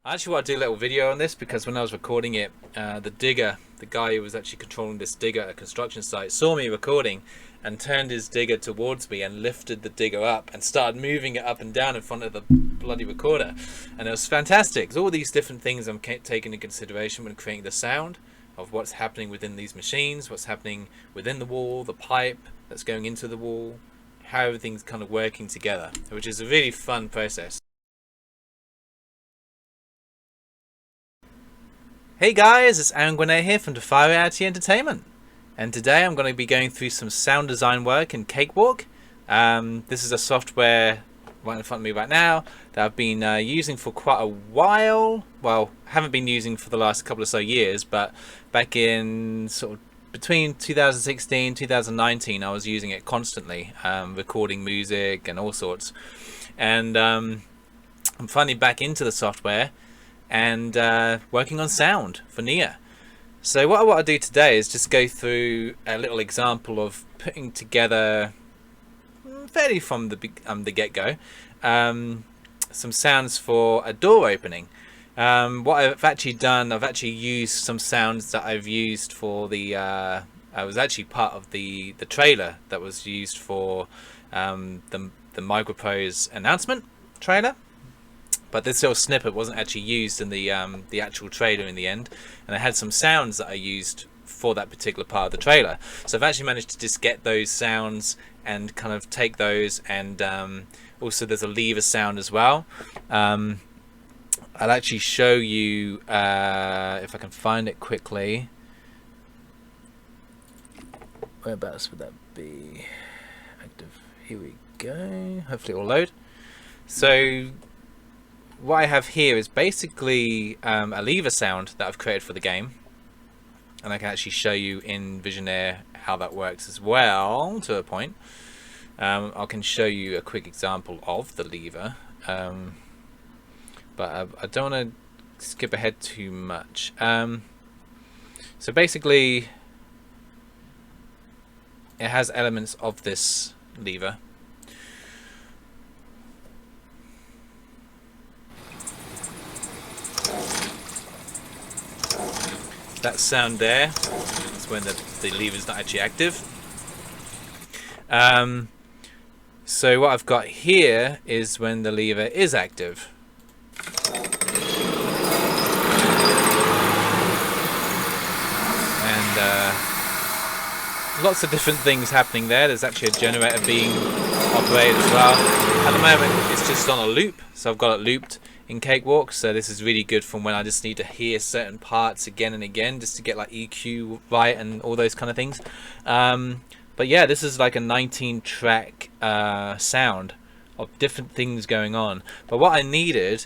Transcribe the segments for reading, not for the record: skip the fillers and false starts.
I actually want to do a little video on this because when I was recording it, the digger, the guy who was actually controlling this digger at a construction site, saw me recording and turned his digger towards me and lifted the digger up and started moving it up and down in front of the bloody recorder. And it was fantastic. There's all these different things I'm taking into consideration when creating the sound of what's happening within these machines, what's happening within the wall, the pipe that's going into the wall, how everything's kind of working together, which is a really fun process. Hey guys, it's Neyyah here from Defy Reality Entertainment, and today I'm going to be going through some sound design work in Cakewalk. This is a software right in front of me right now that I've been using for quite a while. Well, haven't been using for the last couple of so years, but back in sort of between 2016 2019 I was using it constantly, recording music and all sorts. And I'm finally back into the software and working on sound for Neyyah. So what I want to do today is just go through a little example of putting together, fairly from the get-go, some sounds for a door opening. What I've actually done, I've actually used some sounds that I've used for the I was actually part of the trailer that was used for the MicroPro's announcement trailer. But this little snippet wasn't actually used in the actual trailer in the end, and I had some sounds that I used for that particular part of the trailer. So I've actually managed to just get those sounds and kind of take those, and also there's a lever sound as well. I'll actually show you if I can find it quickly. Whereabouts would that be? Active. Here we go. Hopefully it will load. So what I have here is basically a lever sound that I've created for the game, and I can actually show you in Visionaire how that works as well to a point. I can show you a quick example of the lever, but I don't want to skip ahead too much. So basically it has elements of this lever. That sound there is when the lever is not actually active. So what I've got here is when the lever is active. And lots of different things happening there. There's actually a generator being operated as well. At the moment it's just on a loop, so I've got it looped in Cakewalk, so this is really good from when I just need to hear certain parts again and again just to get like EQ right and all those kind of things. But yeah, this is like a 19-track sound of different things going on. But what I needed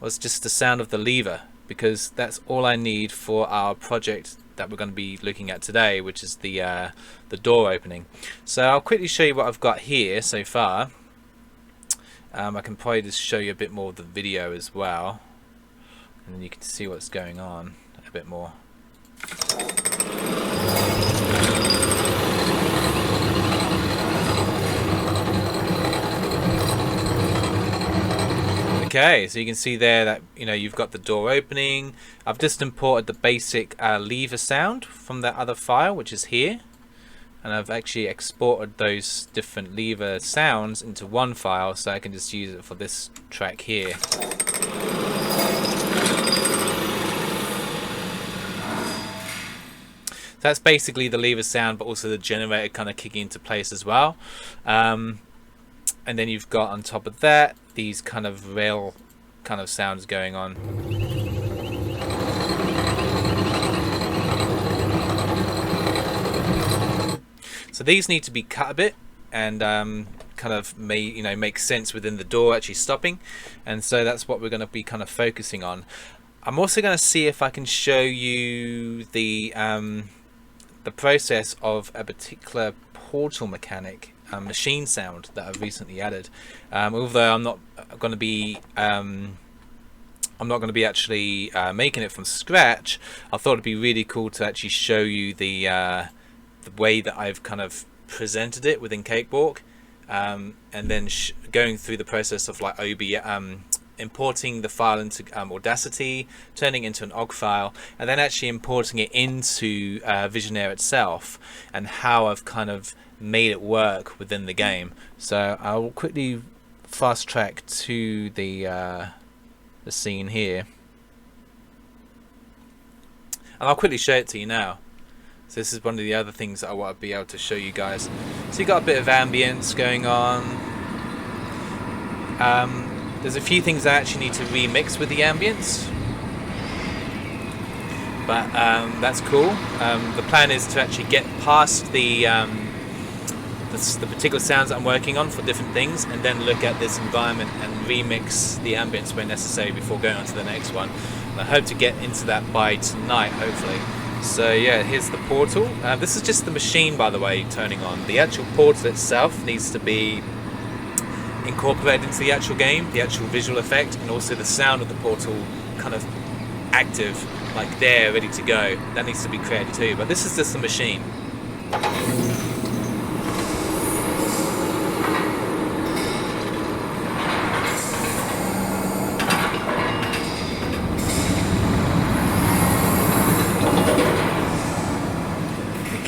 was just the sound of the lever, because that's all I need for our project that we're going to be looking at today, which is the door opening. So I'll quickly show you what I've got here so far. I can probably just show you a bit more of the video as well, and then you can see what's going on a bit more. Okay, so you can see there that you've got the door opening. I've just imported the basic lever sound from that other file, which is here. And I've actually exported those different lever sounds into one file, so I can just use it for this track here. So that's basically the lever sound, but also the generator kind of kicking into place as well. And then you've got on top of that these kind of rail kind of sounds going on. So these need to be cut a bit and kind of make sense within the door actually stopping, and so that's what we're going to be kind of focusing on. I'm also going to see if I can show you the process of a particular portal mechanic machine sound that I've recently added. Although I'm not going to be actually making it from scratch, I thought it'd be really cool to actually show you the way that I've kind of presented it within Cakewalk, and then going through the process of like importing the file into Audacity, turning it into an OGG file, and then actually importing it into Visionaire itself, and how I've kind of made it work within the game. So I'll quickly fast track to the scene here, and I'll quickly show it to you now. So this is one of the other things that I want to be able to show you guys. So you got a bit of ambience going on. There's a few things I actually need to remix with the ambience, but that's cool. The plan is to actually get past the particular sounds that I'm working on for different things, and then look at this environment and remix the ambience where necessary before going on to the next one. And I hope to get into that by tonight, hopefully. So yeah, here's the portal. This is just the machine, by the way, turning on. The actual portal itself needs to be incorporated into the actual game, the actual visual effect, and also the sound of the portal kind of active, like there, ready to go. That needs to be created too, but this is just the machine.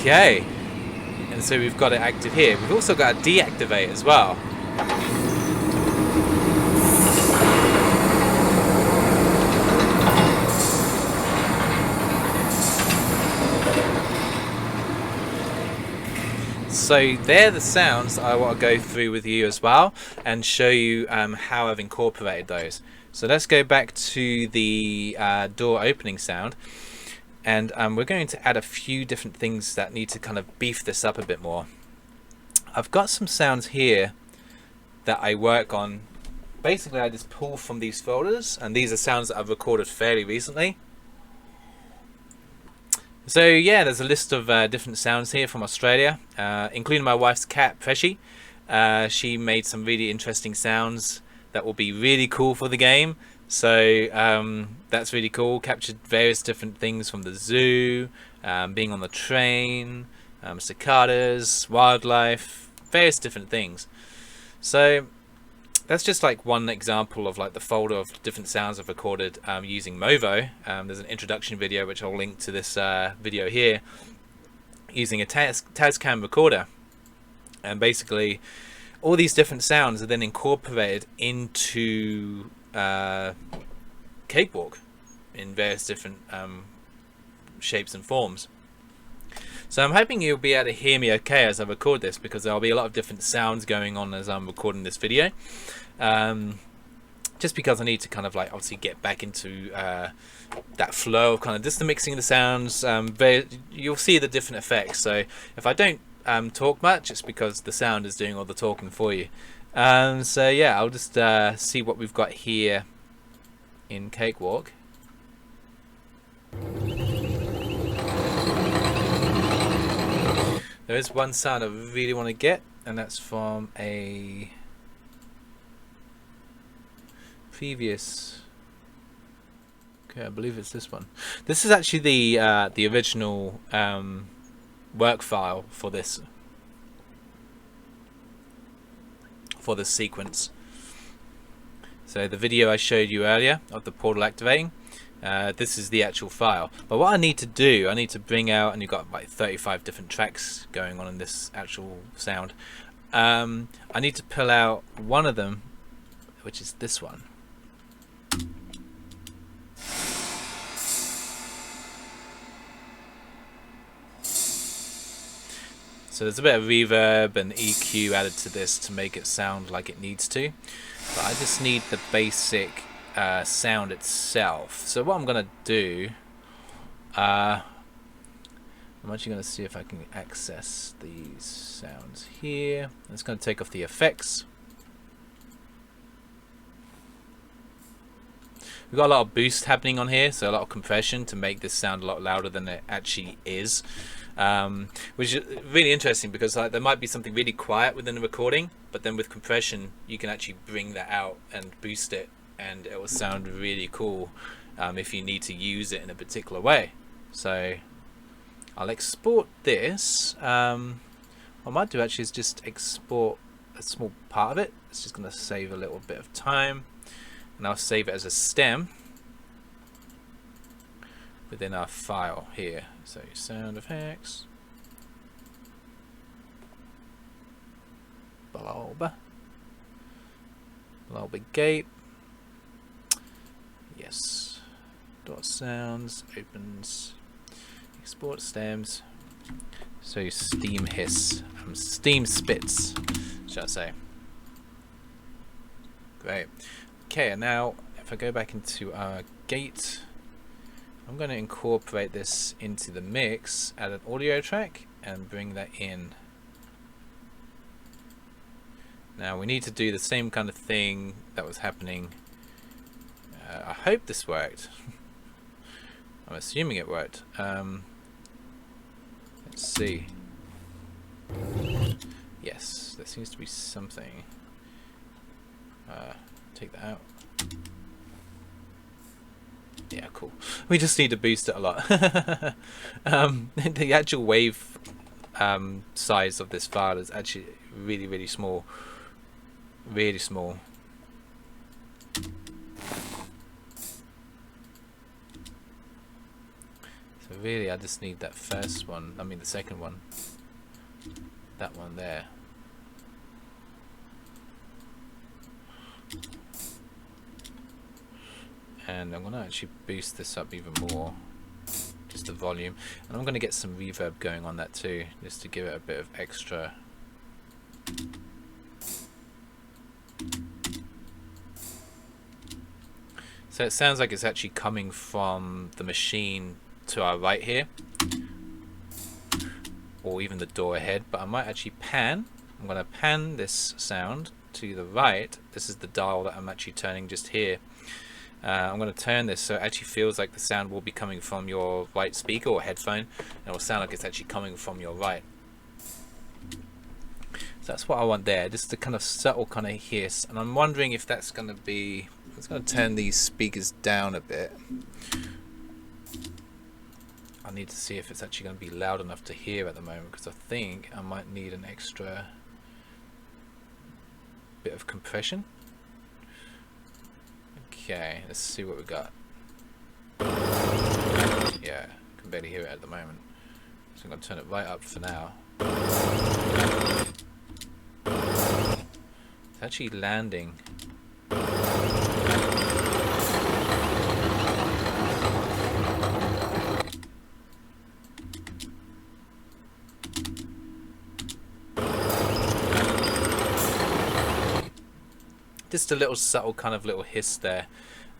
Okay, and so we've got it active here. We've also got a deactivate as well. So they're the sounds that I want to go through with you as well, and show you how I've incorporated those. So let's go back to the door opening sound, and we're going to add a few different things that need to kind of beef this up a bit more. I've got some sounds here that I work on. Basically I just pull from these folders, and these are sounds that I've recorded fairly recently. So yeah, there's a list of different sounds here from Australia, including my wife's cat, Preshi. She made some really interesting sounds that will be really cool for the game. So that's really cool. Captured various different things from the zoo, being on the train, cicadas, wildlife, various different things. So that's just like one example of like the folder of different sounds I've recorded using MOVO. There's an introduction video which I'll link to this video here, using a Tascam recorder, and basically all these different sounds are then incorporated into Cakewalk in various different shapes and forms. So I'm hoping you'll be able to hear me okay as I record this, because there'll be a lot of different sounds going on as I'm recording this video. Just because I need to kind of like obviously get back into that flow of kind of just the mixing of the sounds. You'll see the different effects. So if I don't talk much, it's because the sound is doing all the talking for you. So yeah, I'll just see what we've got here in Cakewalk. There is one sound I really want to get, and that's from a previous. Okay, I believe it's this one. This is actually the original work file for this sequence. So the video I showed you earlier of the portal activating, this is the actual file. But what I need to do, I need to bring out, and you've got like 35 different tracks going on in this actual sound. I need to pull out one of them, which is this one. So there's a bit of reverb and EQ added to this to make it sound like it needs to. But I just need the basic sound itself. So what I'm going to do, I'm actually going to see if I can access these sounds here. I'm just going to take off the effects. We've got a lot of boost happening on here, so a lot of compression to make this sound a lot louder than it actually is. Which is really interesting, because like, there might be something really quiet within the recording, but then with compression you can actually bring that out and boost it, and it will sound really cool if you need to use it in a particular way. So I'll export this. What I might do actually is just export a small part of it. It's just going to save a little bit of time. and I'll save it as a stem within our file here. So sound effects, blob gape, yes, dot sounds, opens, export stems. So steam hiss, steam spits, shall I say. Great. Okay, and now if I go back into our gate, I'm going to incorporate this into the mix, add an audio track and bring that in. Now we need to do the same kind of thing that was happening. I hope this worked. I'm assuming it worked. Let's see. Yes, there seems to be something. Take that out. Yeah, cool. We just need to boost it a lot. The actual wave size of this file is actually really small. Really small. So really I just need that first one, I mean the second one. That one there. And I'm going to actually boost this up even more, just the volume, and I'm going to get some reverb going on that too, just to give it a bit of extra. So it sounds like it's actually coming from the machine to our right here, or even the door ahead, but I might actually pan. I'm going to pan this sound to the right. This is the dial that I'm actually turning just here. I'm going to turn this so it actually feels like the sound will be coming from your right speaker or headphone, and it will sound like it's actually coming from your right. So that's what I want there, just a kind of subtle kind of hiss, and I'm wondering if that's going to be, it's going to turn these speakers down a bit. I need to see if it's actually going to be loud enough to hear at the moment, because I think I might need an extra bit of compression. Okay, let's see what we got. Yeah, I can barely hear it at the moment. So I'm going to turn it right up for now. It's actually landing. Just a little subtle kind of little hiss there,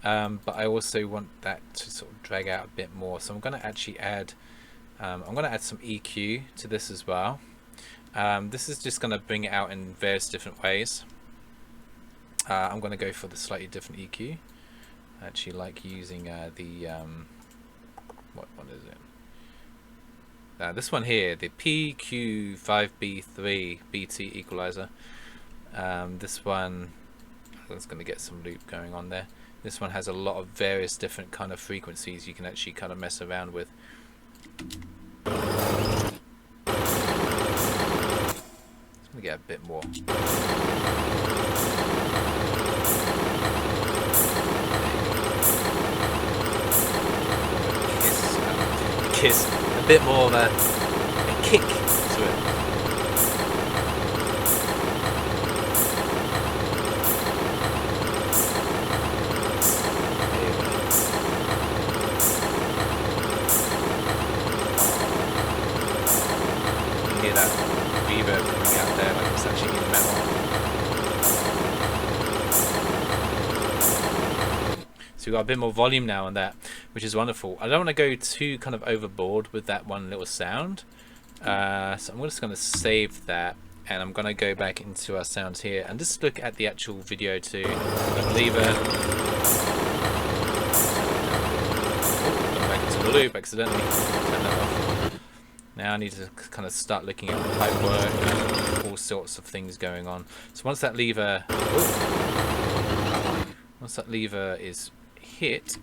but I also want that to sort of drag out a bit more, so I'm going to actually add I'm going to add some EQ to this as well. This is just going to bring it out in various different ways. I'm going to go for the slightly different EQ. I actually like using the what one is it? This one here, the PQ5B3 BT equalizer. This one, it's going to get some loop going on there. This one has a lot of various different kind of frequencies you can actually kind of mess around with. It's going to get a bit more. Kiss, a bit more of a kick to it. Hear that reverb coming out there, like it's actually in metal. So we've got a bit more volume now on that, which is wonderful. I don't want to go too kind of overboard with that one little sound, so I'm just going to save that, and I'm going to go back into our sounds here and just look at the actual video too. I'm going to leave it. Oh, gone back into the loop accidentally. Turn that off. Now I need to kind of start looking at the pipe work, all sorts of things going on. So once that lever, is hit,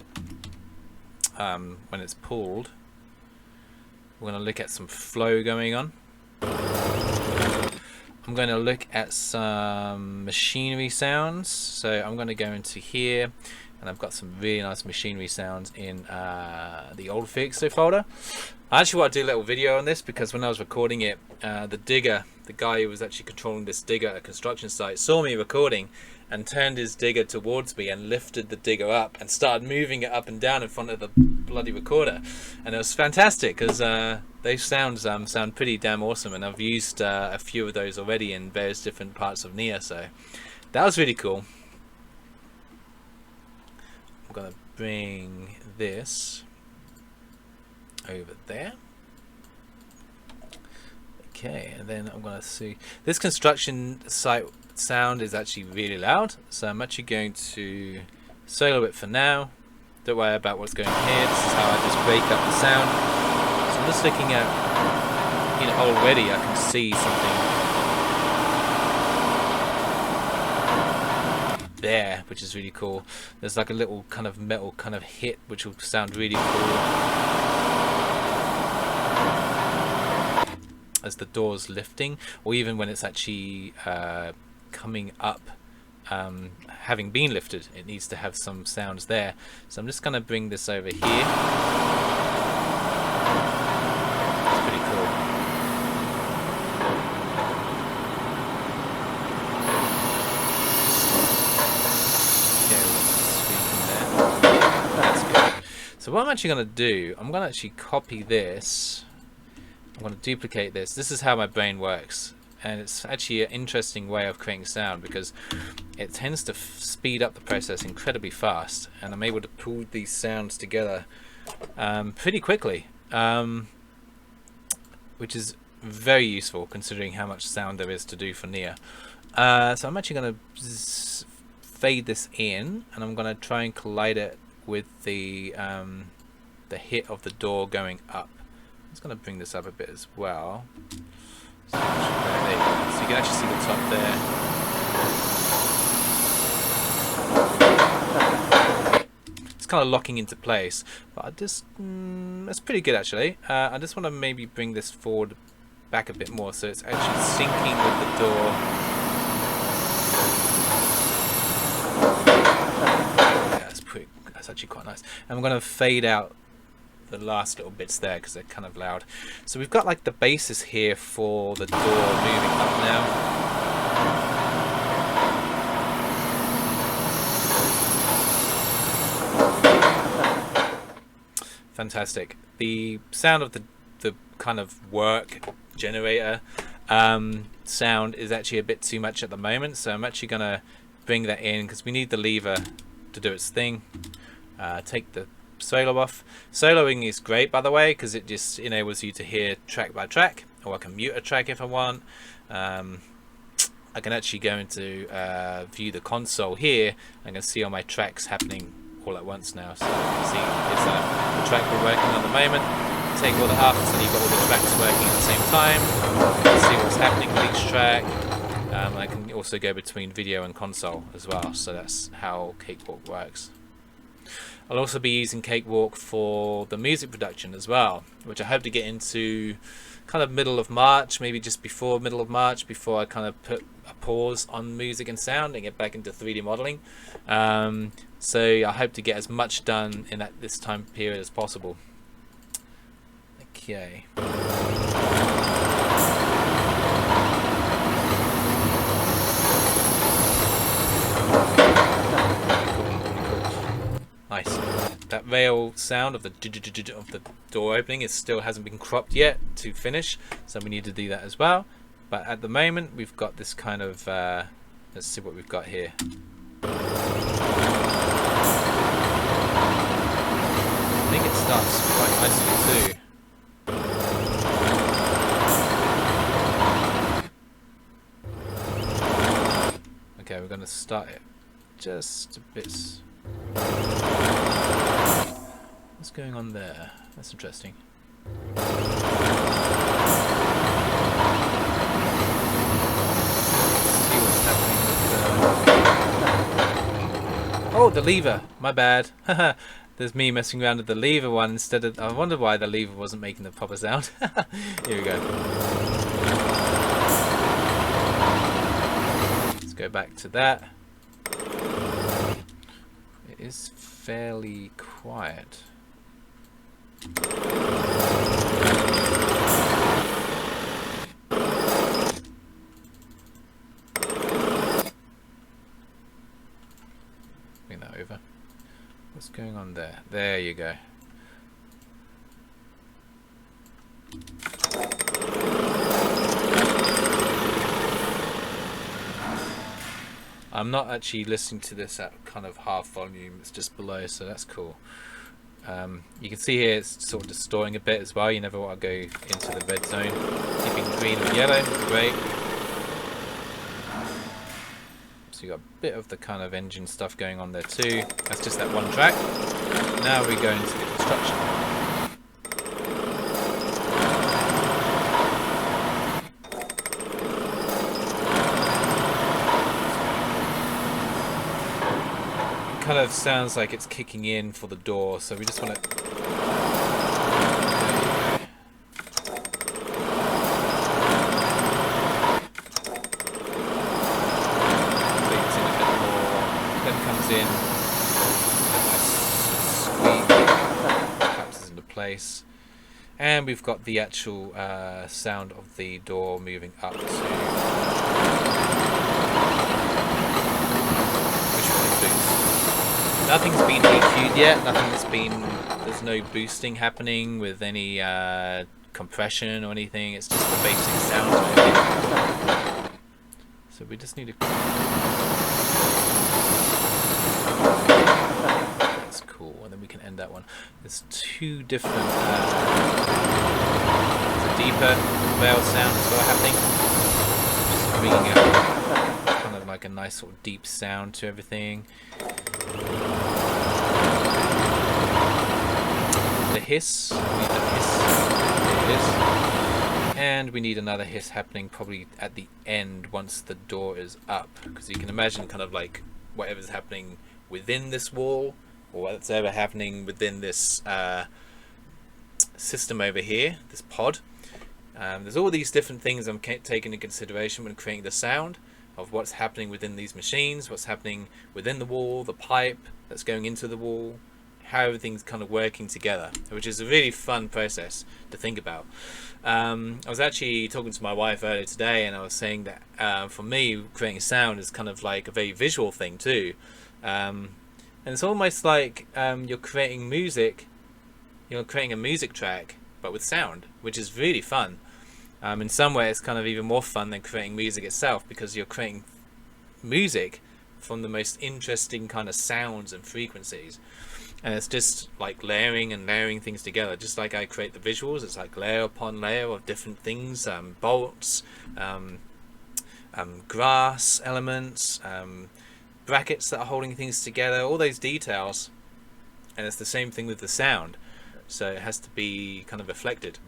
when it's pulled, we're going to look at some flow going on. I'm going to look at some machinery sounds. So I'm going to go into here, and I've got some really nice machinery sounds in the old Fixo folder. I actually want to do a little video on this because when I was recording it, the digger, the guy who was actually controlling this digger at a construction site, saw me recording and turned his digger towards me and lifted the digger up and started moving it up and down in front of the bloody recorder. And it was fantastic because those sounds sound pretty damn awesome, and I've used a few of those already in various different parts of Neyyah, so that was really cool. I'm going to bring this over there. Okay, and then I'm going to see this construction site sound is actually really loud, so I'm actually going to solo it for now. Don't worry about what's going on here. This is how I just break up the sound. So I'm just looking at, you know, already I can see something there, which is really cool. There's like a little kind of metal kind of hit, which will sound really cool as the door's lifting, or even when it's actually coming up, having been lifted, it needs to have some sounds there. So I'm just going to bring this over here. It's pretty cool. Okay, that's good. So what I'm actually going to do, I'm going to actually copy this. I'm going to duplicate this. This is how my brain works. And it's actually an interesting way of creating sound because it tends to speed up the process incredibly fast, and I'm able to pull these sounds together pretty quickly, which is very useful considering how much sound there is to do for Neyyah. So I'm actually going to fade this in, and I'm going to try and collide it with the hit of the door going up. I'm just going to bring this up a bit as well. So, there you go. So you can actually see the top there. It's kind of locking into place, but I just that's pretty good actually. I just want to maybe bring this forward back a bit more so it's actually syncing with the door. Yeah, that's actually quite nice. And I'm going to fade out the last little bits there because they're kind of loud. So we've got like the basis here for the door moving up now. Fantastic. The sound of the kind of work generator sound is actually a bit too much at the moment, so I'm actually going to bring that in because we need the lever to do its thing. Take the solo off. Soloing is great, by the way, because it just enables you to hear track by track, or I can mute a track if I want. I can actually go into view the console here. I can see all my tracks happening all at once now. So you can see it's the track we're working on at the moment. Take all the up, so you've got all the tracks working at the same time. You can see what's happening with each track. I can also go between video and console as well, so that's how Cakewalk works. I'll also be using Cakewalk for the music production as well, which I hope to get into kind of middle of March, maybe just before middle of March, before I kind of put a pause on music and sound and get back into 3D modeling. So I hope to get as much done in this time period as possible. Okay. Nice. That rail sound of the door opening still hasn't been cropped yet to finish, so we need to do that as well. But at the moment we've got this kind of let's see what we've got here. I think it starts quite nicely too. Okay, we're going to start it just a bit. What's going on there? That's interesting. See what's happening with the... Oh, the lever! My bad. There's me messing around with the lever one instead of... I wonder why the lever wasn't making the proper sound. Here we go. go back to that. It is fairly quiet. Bring that over. What's going on there? There you go. I'm not actually listening to this at kind of half volume, it's just below, so that's cool. You can see here it's sort of distorting a bit as well. You never want to go into the red zone. Keeping green and yellow, great. So you got a bit of the kind of engine stuff going on there too. That's just that one track. Now we go into the construction. Kind of sounds like it's kicking in for the door, so we just want to. There you go. Bleeds in a bit more, then comes in, a nice squeak, collapses into place, and we've got the actual sound of the door moving up to. Nothing's been EQ'd yet, there's no boosting happening with any compression or anything, it's just the basic sound. So we just need to... That's cool, and then we can end that one. There's two different... there's a deeper veil sound as well happening. Just bringing out kind of like a nice sort of deep sound to everything. The hiss, we need the hiss, there it is. And we need another hiss happening probably at the end once the door is up, because you can imagine kind of like whatever's happening within this wall or what's ever happening within this system over here, this pod. There's all these different things I'm taking into consideration when creating the sound of what's happening within these machines, what's happening within the wall, the pipe that's going into the wall, how everything's kind of working together, which is a really fun process to think about. I was actually talking to my wife earlier today, and I was saying that for me, creating sound is kind of like a very visual thing too. And it's almost like you're creating music, you're creating a music track, but with sound, which is really fun. In some way, it's kind of even more fun than creating music itself, because you're creating music from the most interesting kind of sounds and frequencies. And it's just like layering and layering things together. Just like I create the visuals, it's like layer upon layer of different things, bolts, grass elements, brackets that are holding things together, all those details. And it's the same thing with the sound. So it has to be kind of reflected.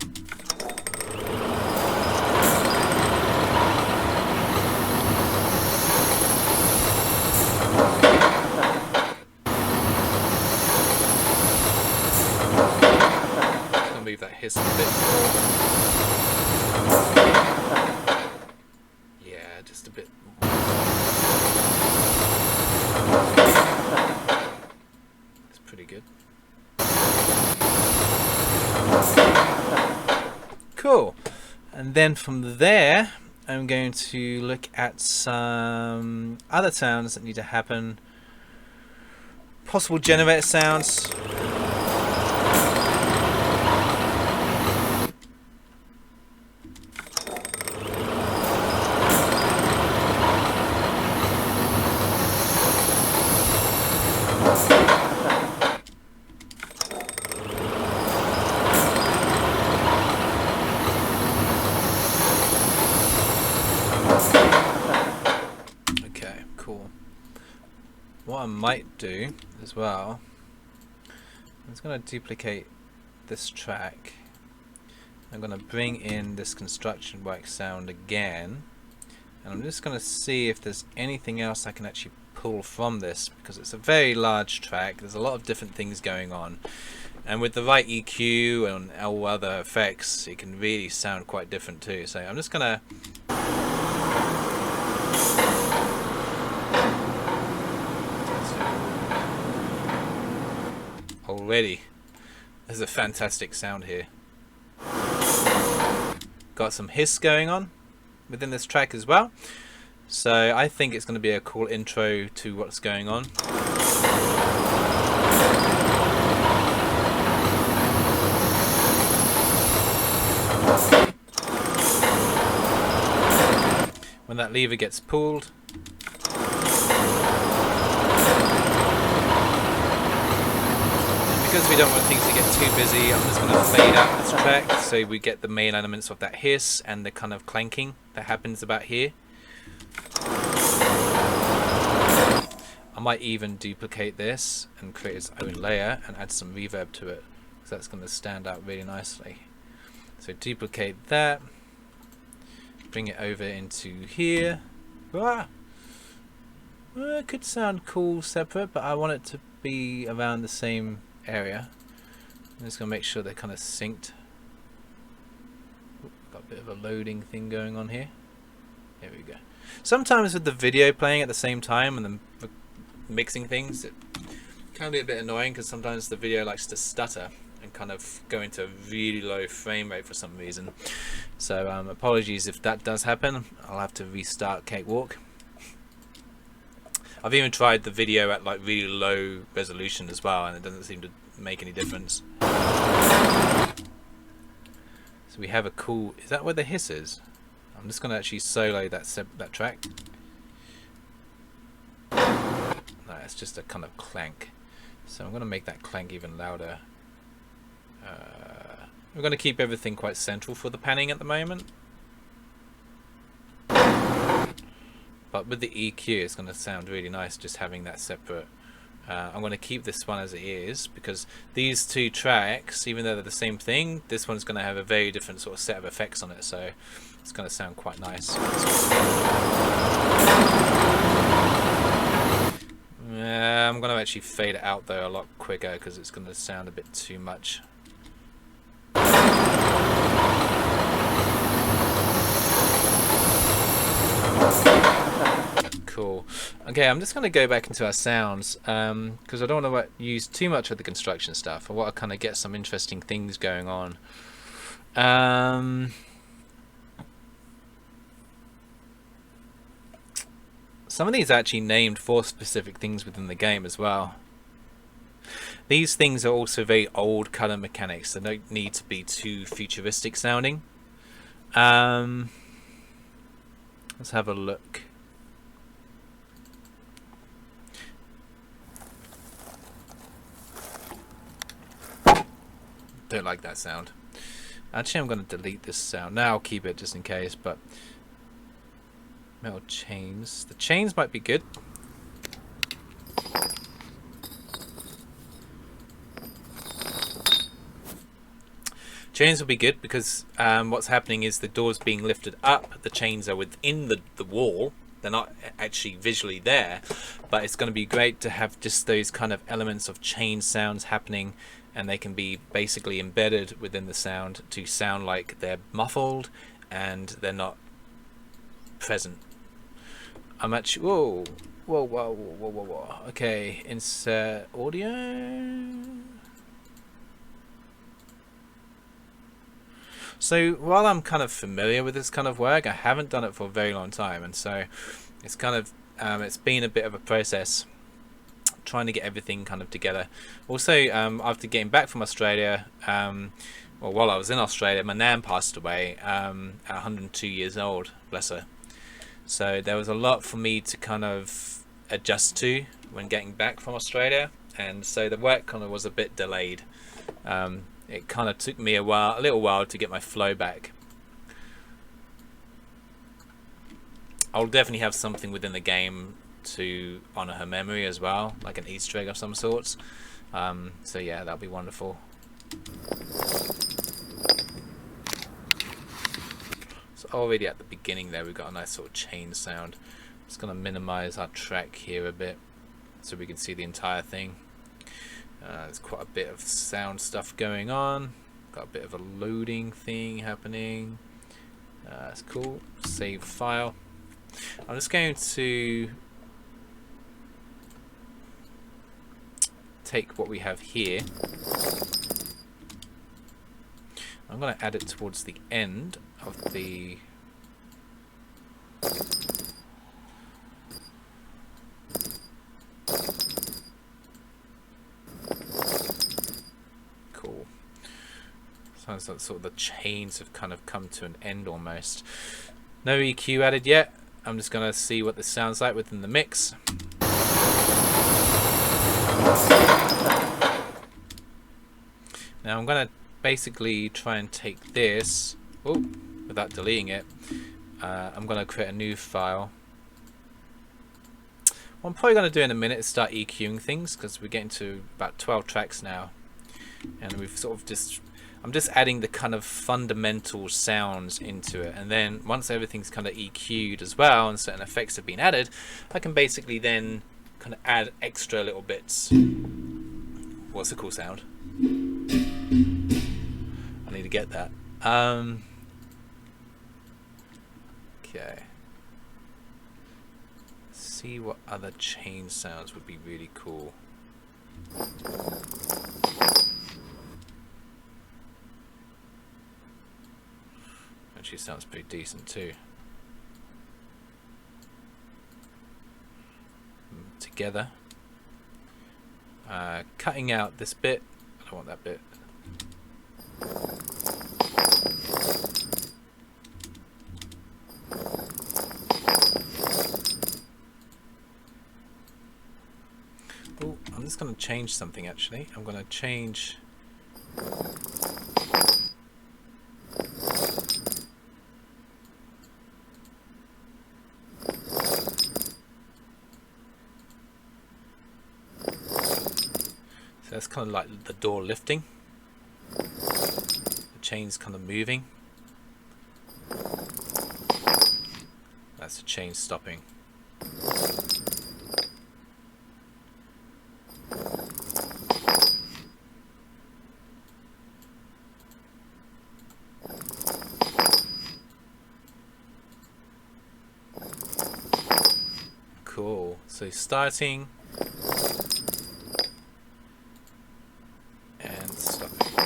Move that hiss a bit more. Yeah, just a bit more. That's pretty good. Cool. And then from there, I'm going to look at some other sounds that need to happen. Possible generator sounds. Okay, cool. What I might do as well, I'm just going to duplicate this track. I'm going to bring in this construction work sound again, and I'm just going to see if there's anything else I can actually pull from this, because it's a very large track. There's a lot of different things going on, and with the right EQ and all other effects, it can really sound quite different too. So I'm just going to already there's a fantastic sound here. Got some hiss going on within this track as well. So I think it's going to be a cool intro to what's going on. When that lever gets pulled, because we don't want things to get too busy, I'm just going to fade out this track so we get the main elements of that hiss and the kind of clanking that happens about here. I might even duplicate this and create its own layer and add some reverb to it, because that's going to stand out really nicely. So duplicate that, bring it over into here. It could sound cool separate, but I want it to be around the same area. I'm just going to make sure they're kind of synced. Got a bit of a loading thing going on here. There we go. Sometimes with the video playing at the same time and then mixing things, it can be a bit annoying because sometimes the video likes to stutter and kind of go into a really low frame rate for some reason. So apologies if that does happen. I'll have to restart Cakewalk. I've even tried the video at like really low resolution as well, and it doesn't seem to make any difference. So we have a cool... Is that where the hiss is? I'm just going to actually solo that track. No, it's just a kind of clank. So I'm going to make that clank even louder. We're going to keep everything quite central for the panning at the moment. But with the EQ, it's going to sound really nice just having that separate. I'm going to keep this one as it is, because these two tracks, even though they're the same thing, this one's going to have a very different sort of set of effects on it, so it's going to sound quite nice. I'm going to actually fade it out though a lot quicker, because it's going to sound a bit too much. Cool. Okay, I'm just going to go back into our sounds because I don't want to use too much of the construction stuff. I want to kind of get some interesting things going on. Some of these are actually named for specific things within the game as well. These things are also very old color mechanics. They don't need to be too futuristic sounding. Let's have a look. Don't like that sound. Actually, I'm going to delete this sound. Now I'll keep it just in case, but metal chains. The chains might be good. Chains will be good because what's happening is the door's being lifted up. The chains are within the wall. They're not actually visually there, but it's going to be great to have just those kind of elements of chain sounds happening, and they can be basically embedded within the sound to sound like they're muffled and they're not present. I'm actually... Whoa. Okay, insert audio. So while I'm kind of familiar with this kind of work, I haven't done it for a very long time, and so it's kind of it's been a bit of a process trying to get everything kind of together. Also, after getting back from Australia, well, while I was in Australia, my nan passed away at 102 years old, bless her. So there was a lot for me to kind of adjust to when getting back from Australia, and so the work kind of was a bit delayed. It kind of took me a little while to get my flow back. I'll definitely have something within the game to honor her memory as well, like an Easter egg of some sorts. So yeah, that'll be wonderful. So already at the beginning there, we've got a nice sort of chain sound. I'm just going to minimize our track here a bit so we can see the entire thing. There's quite a bit of sound stuff going on. Got a bit of a loading thing happening. That's cool. Save file. I'm just going to take what we have here. I'm going to add it towards the end of the... Cool. Sounds like sort of the chains have kind of come to an end almost. No EQ added yet. I'm just going to see what this sounds like within the mix. Now I'm going to basically try and take this, without deleting it. I'm going to create a new file. What I'm probably going to do in a minute is start EQing things, because we're getting to about 12 tracks now, and we've sort of I'm just adding the kind of fundamental sounds into it, and then once everything's kind of EQ'd as well and certain effects have been added, I can basically then kind of add extra little bits. What's a cool sound? I need to get that. Okay. See what other chain sounds would be really cool. Actually sounds pretty decent too. Together. Cutting out this bit. I don't want that bit. Oh, I'm just going to change something actually. I'm going to change... So that's kind of like the door lifting. The chain's kind of moving. That's the chain stopping. Cool. So starting and stopping.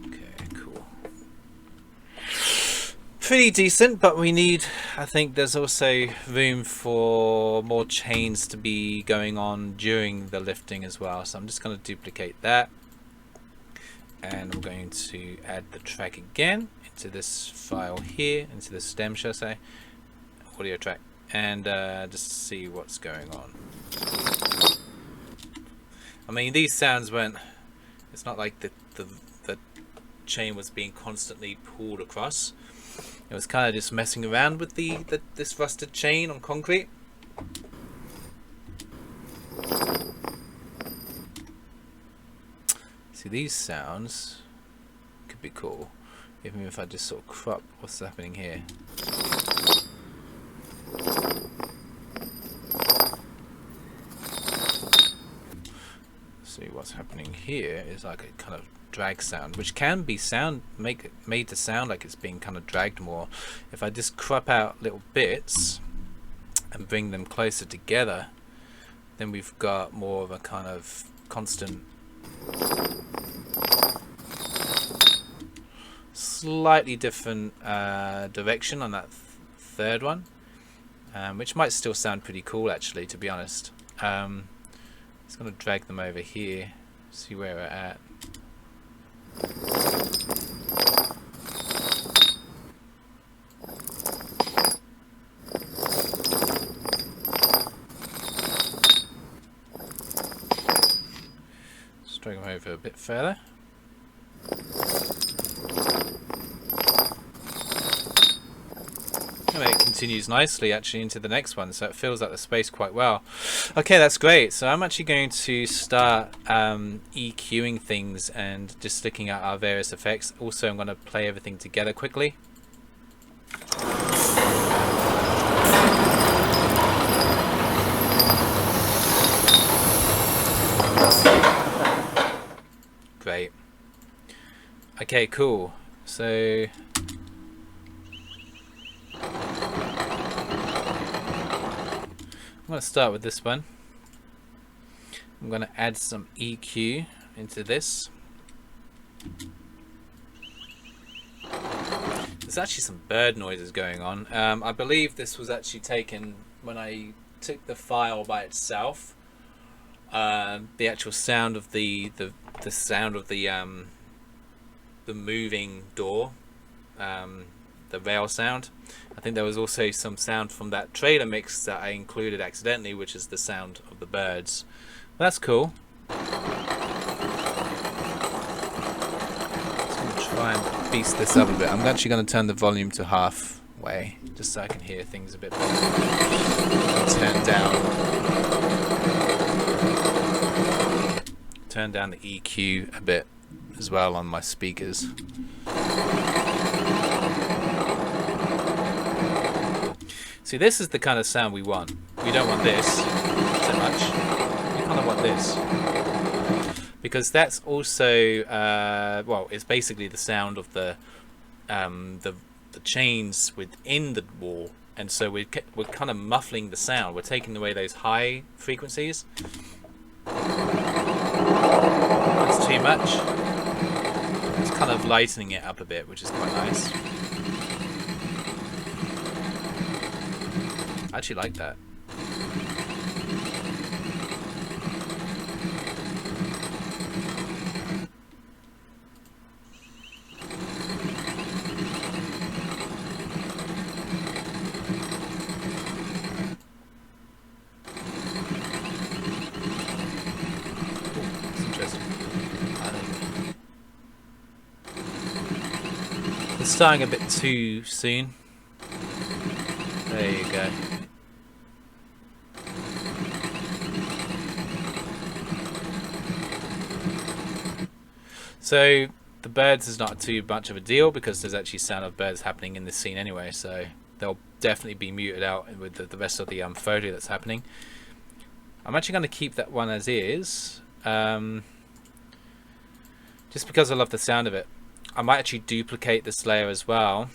Okay, cool. Pretty decent, but we need, I think there's also room for more chains to be going on during the lifting as well. So I'm just going to duplicate that. And I'm going to add the track again into this file here, into the stem, shall I say, audio track. And just see what's going on. I mean, these sounds weren't, it's not like the chain was being constantly pulled across. It was kind of just messing around with this rusted chain on concrete. See, these sounds could be cool, even if I just sort of crop what's happening here. See, what's happening here is like a kind of drag sound, which can be made to sound like it's being kind of dragged more. If I just crop out little bits and bring them closer together, then we've got more of a kind of constant, slightly different direction on that third one, which might still sound pretty cool actually, to be honest. Just going to drag them over here, see where we're at. Just drag them over a bit further. And it continues nicely actually into the next one, so it fills up the space quite well. Okay, that's great. So I'm actually going to start EQing things and just looking at our various effects. Also, I'm going to play everything together quickly. Great. Okay, cool. So I'm going to start with this one. I'm going to add some EQ into this. There's actually some bird noises going on. I believe this was actually taken when I took the file by itself. The actual sound of the sound of the moving door, the rail sound. I think there was also some sound from that trailer mix that I included accidentally, which is the sound of the birds. That's cool. Just gonna try and beast this up a bit. I'm actually going to turn the volume to halfway, just so I can hear things a bit better. Turn down the EQ a bit as well on my speakers. See, this is the kind of sound we want. We don't want this so much. We kind of want this, because that's also well, it's basically the sound of the chains within the wall, and so we're kind of muffling the sound. We're taking away those high frequencies. That's too much. It's kind of lightening it up a bit, which is quite nice. I actually like that. That's interesting. It's starting a bit too soon. There you go. So the birds is not too much of a deal, because there's actually sound of birds happening in this scene anyway, so they'll definitely be muted out with the rest of the photo that's happening. I'm actually going to keep that one as is, just because I love the sound of it. I might actually duplicate this layer as well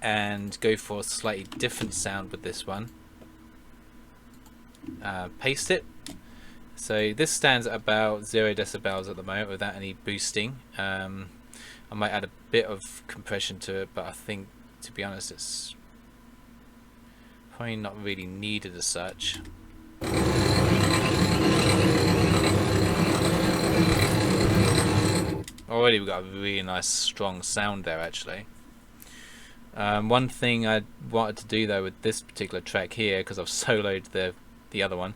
and go for a slightly different sound with this one. Paste it. So this stands at about 0 decibels at the moment without any boosting. I might add a bit of compression to it, but I think, to be honest, it's probably not really needed as such. Already we've got a really nice strong sound there actually. One thing I wanted to do though with this particular track here, because I've soloed the other one,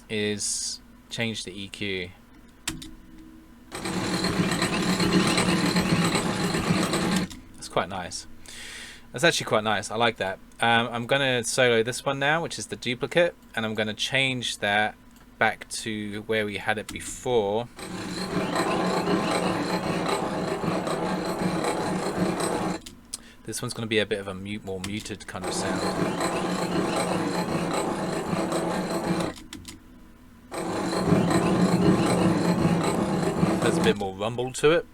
is change the EQ. That's quite nice. That's actually quite nice. I like that. I'm going to solo this one now, which is the duplicate, and I'm going to change that back to where we had it before. This one's going to be a bit of a more muted kind of sound. There's a bit more rumble to it.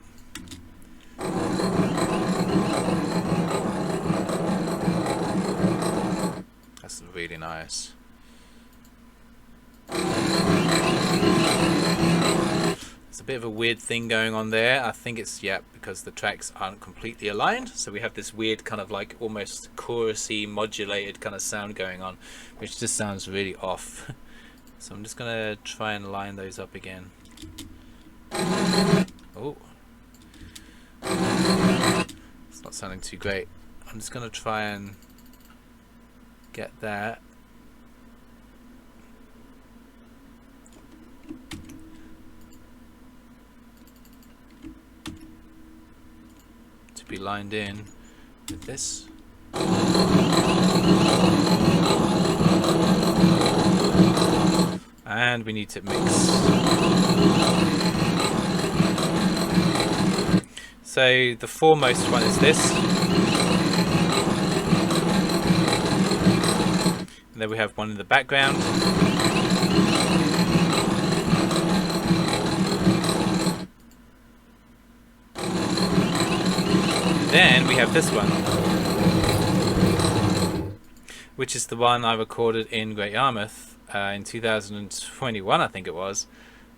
That's really nice. There's a bit of a weird thing going on there. I think it's, yeah, because the tracks aren't completely aligned, so we have this weird kind of like almost chorusy modulated kind of sound going on, which just sounds really off. So I'm just gonna try and line those up again. Oh, it's not sounding too great. I'm just gonna try and get that. To be lined in with this. And we need to mix. So the foremost one is this. And then we have one in the background. Then we have this one, which is the one I recorded in Great Yarmouth. in 2021, I think it was.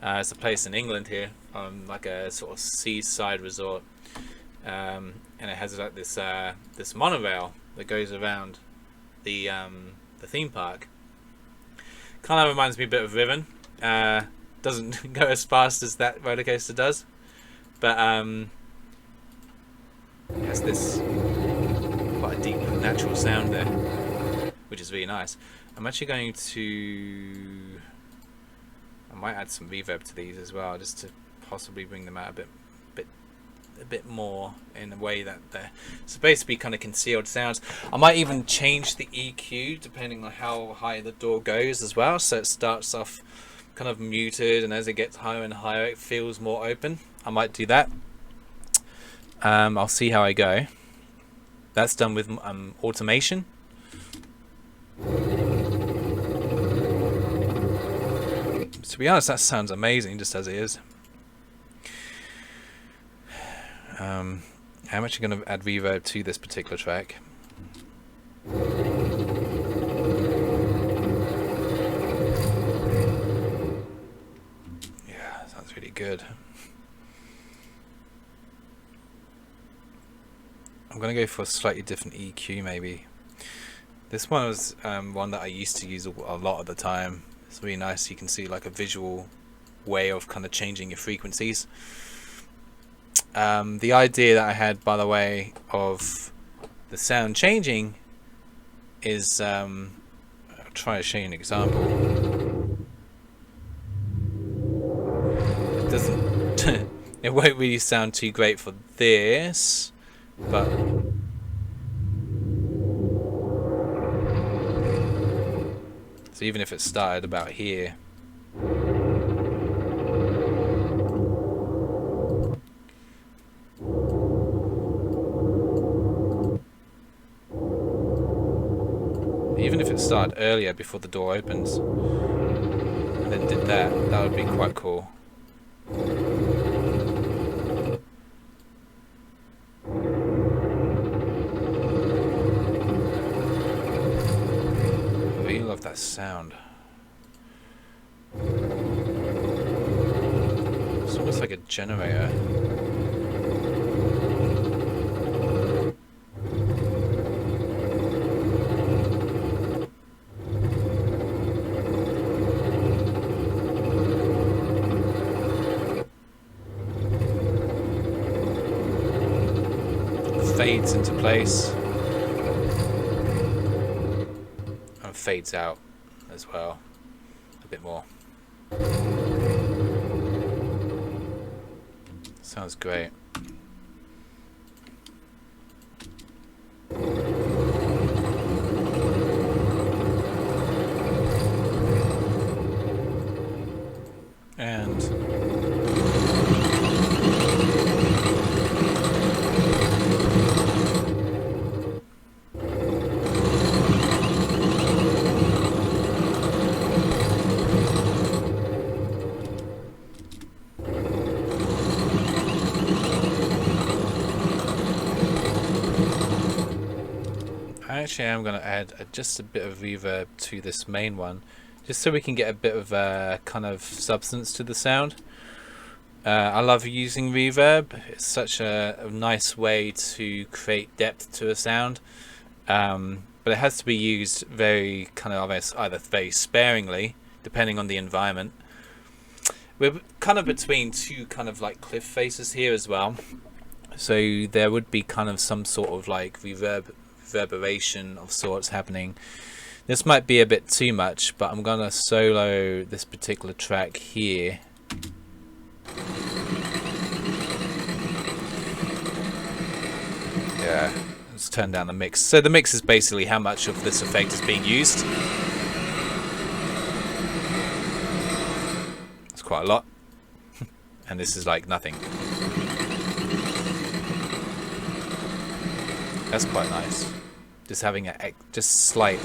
It's a place in England here, like a sort of seaside resort, and it has like this this monorail that goes around the theme park. Kind of reminds me a bit of Riven. Doesn't go as fast as that roller coaster does, but it has this quite a deep natural sound there, which is really nice. I'm actually going to, I might add some reverb to these as well, just to possibly bring them out a bit more in a way that they're supposed to be kind of concealed sounds. I might even change the EQ depending on how high the door goes as well, so it starts off kind of muted, and as it gets higher and higher it feels more open. I might do that. I'll see how I go. That's done with automation. To be honest, that sounds amazing just as it is. I'm actually going to add reverb to this particular track. Yeah, sounds really good. I'm going to go for a slightly different EQ maybe. This one was one that I used to use a lot of the time. It's really nice. You can see like a visual way of kind of changing your frequencies. The idea that I had, by the way, of the sound changing is, I'll try to show you an example. It doesn't, it won't really sound too great for this, but so even if it started about here, even if it started earlier before the door opens and then did that, that would be quite cool. I really love that sound. It's almost like a generator. Fades into place and fades out as well a bit more. Sounds great. And actually I'm going to add just a bit of reverb to this main one, just so we can get a bit of kind of substance to the sound. I love using reverb. It's such a nice way to create depth to a sound, but it has to be used very kind of either very sparingly depending on the environment. We're kind of between two kind of like cliff faces here as well, so there would be kind of some sort of like reverberation of sorts happening. This might be a bit too much, but I'm gonna solo this particular track here. Yeah, let's turn down the mix. So the mix is basically how much of this effect is being used. It's quite a lot. And this is like nothing. That's quite nice. Just having a just slight.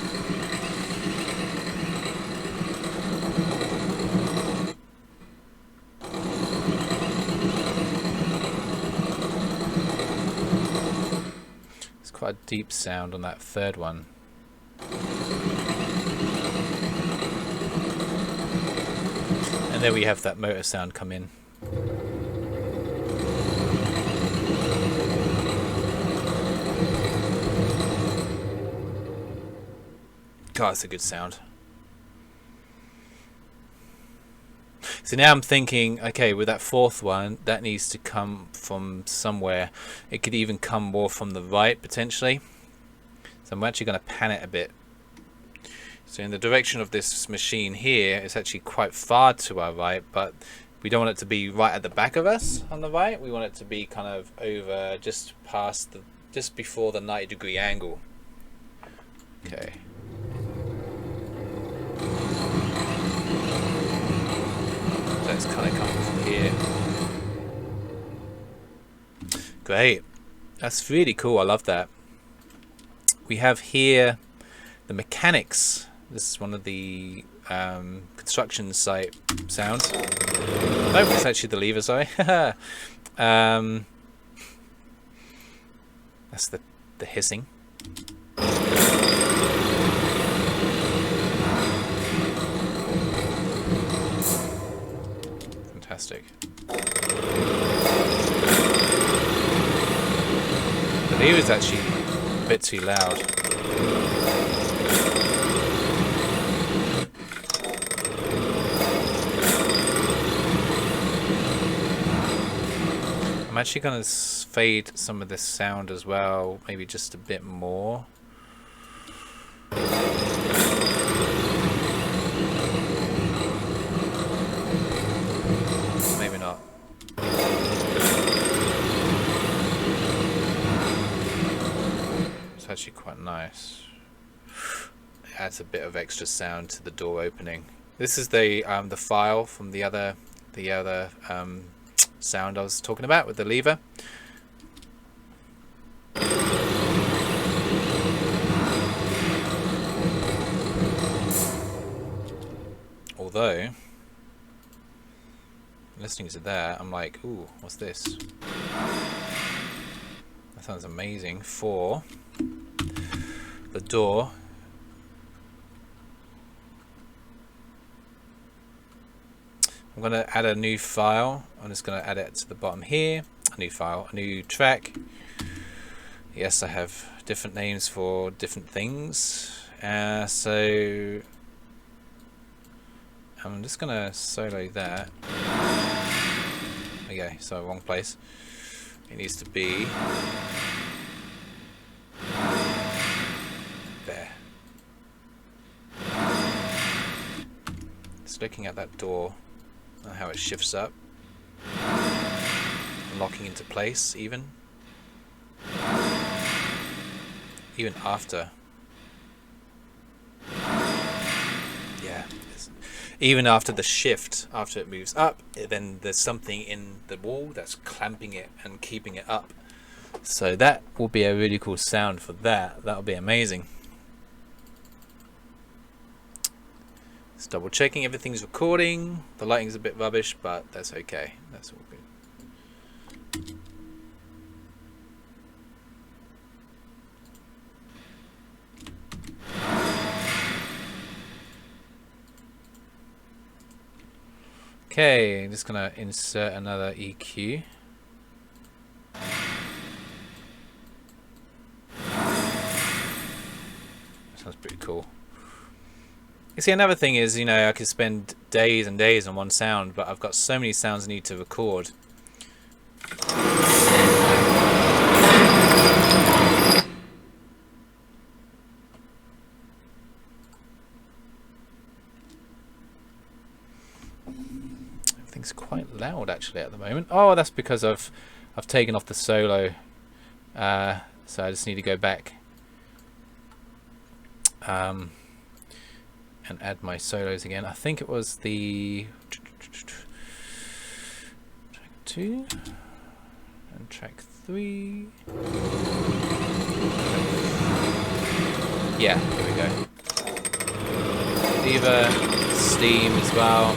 It's quite a deep sound on that third one. And then we have that motor sound come in. God, it's a good sound. So now I'm thinking, okay, with that fourth one, that needs to come from somewhere. It could even come more from the right, potentially. So I'm actually going to pan it a bit. So in the direction of this machine here, it's actually quite far to our right, but we don't want it to be right at the back of us on the right. We want it to be kind of over, just past the, just before the 90-degree angle. Okay. So it's kind of coming from here. Great. That's really cool. I love that. We have here the mechanics. This is one of the construction site sounds. No, it's actually the lever, sorry. That's the hissing. Fantastic. The lever is actually a bit too loud. I'm actually going to fade some of this sound as well, maybe just a bit more. Maybe not. It's actually quite nice. It adds a bit of extra sound to the door opening. This is the file from the other sound I was talking about with the lever. Although, listening to that, I'm like, ooh, what's this? That sounds amazing for the door. I'm going to add a new file. I'm just going to add it to the bottom here. A new file, a new track. Yes, I have different names for different things. So I'm just going to solo that. Okay, so wrong place. It needs to be there. Just looking at that door. And how it shifts up, locking into place even after, yeah, even after the shift, after it moves up, then there's something in the wall that's clamping it and keeping it up. So that will be a really cool sound for that. That'll be amazing. Just double checking everything's recording. The lighting's a bit rubbish, but that's okay. That's all good. Okay, I'm just gonna insert another EQ. Sounds pretty cool. You see, another thing is, you know, I could spend days and days on one sound, but I've got so many sounds I need to record. Everything's quite loud actually at the moment. Oh, that's because I've taken off the solo, so I just need to go back. And add my solos again. I think it was the track 2 and track 3. Yeah, here we go. Diva, Steam as well.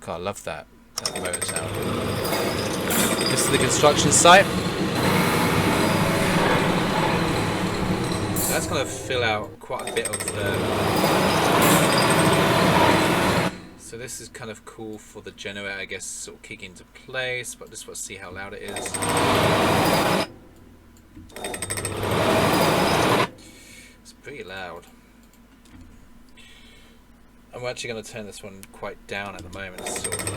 God, I love that motor sound. This is the construction site. that's going to fill out quite a bit of the... So this is kind of cool for the generator, I guess, sort of kick into place, but just want to see how loud it is. It's pretty loud. I'm actually going to turn this one quite down at the moment. Sort of.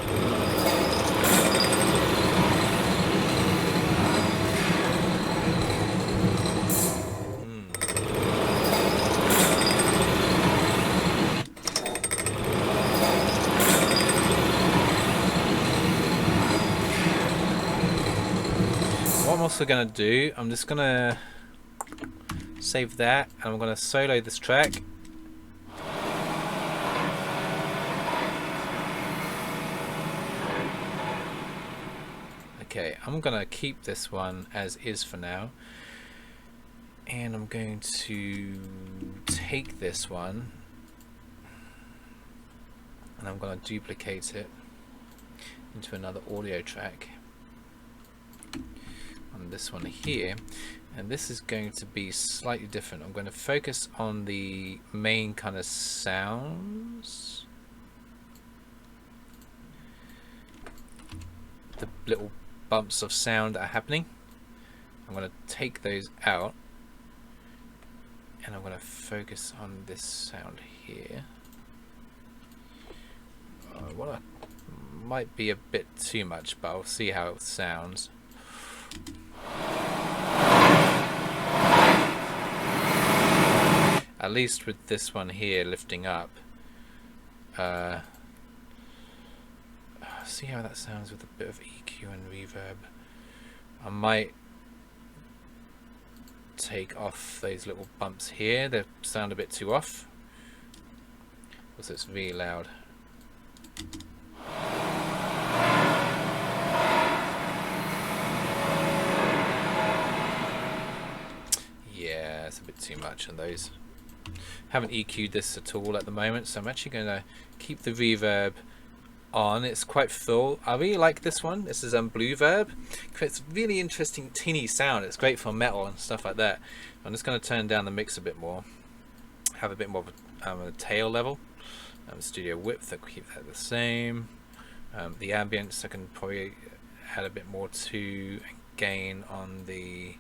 What I'm also going to do, I'm just going to save that, and I'm going to solo this track. Okay, I'm going to keep this one as is for now, and I'm going to take this one and I'm going to duplicate it into another audio track on this one here, and this is going to be slightly different. I'm going to focus on the main kind of sounds, the little bumps of sound that are happening. I'm going to take those out and I'm going to focus on this sound here. What might be a bit too much, but I'll see how it sounds. At least with this one here lifting up, see how that sounds with a bit of EQ and reverb. I might take off those little bumps here, they sound a bit too off because it's really loud. Yeah, it's a bit too much on those. Haven't EQ'd this at all at the moment, so I'm actually going to keep the reverb on. It's quite full. I really like this one. This is Blue Verb. Creates really interesting tinny sound. It's great for metal and stuff like that. I'm just going to turn down the mix a bit more, have a bit more of a tail level. Studio width, I'll keep that the same. The ambience I can probably add a bit more to, and gain on the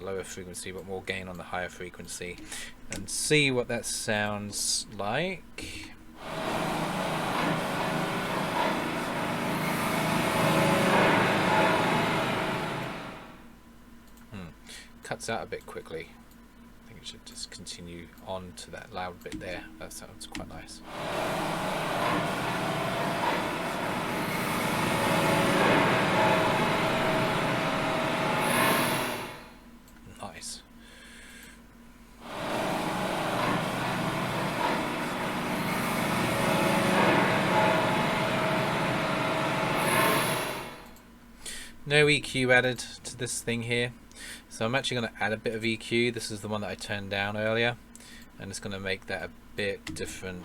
lower frequency but more gain on the higher frequency, and see what that sounds like. Cuts out a bit quickly. I think it should just continue on to that loud bit there. That sounds quite nice. Nice. No EQ added to this thing here. So I'm actually going to add a bit of EQ. This is the one that I turned down earlier, and it's going to make that a bit different.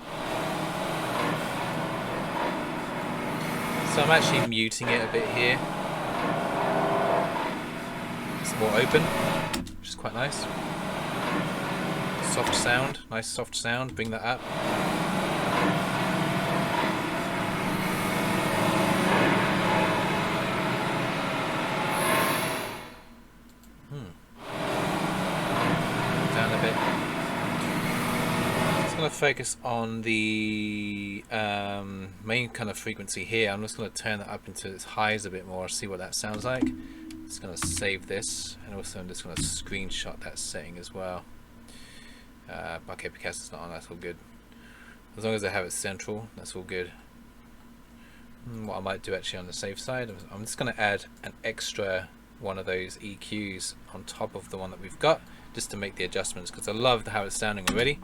So I'm actually muting it a bit here. It's more open, which is quite nice. Soft sound, nice soft sound, bring that up. Focus on the main kind of frequency here. I'm just going to turn that up into its highs a bit more, see what that sounds like. Just going to save this, and also I'm just going to screenshot that setting as well. Okay, because it's not on, that's all good. As long as I have it central, that's all good. What I might do actually on the safe side, I'm just going to add an extra one of those EQs on top of the one that we've got, just to make the adjustments, because I love how it's sounding already.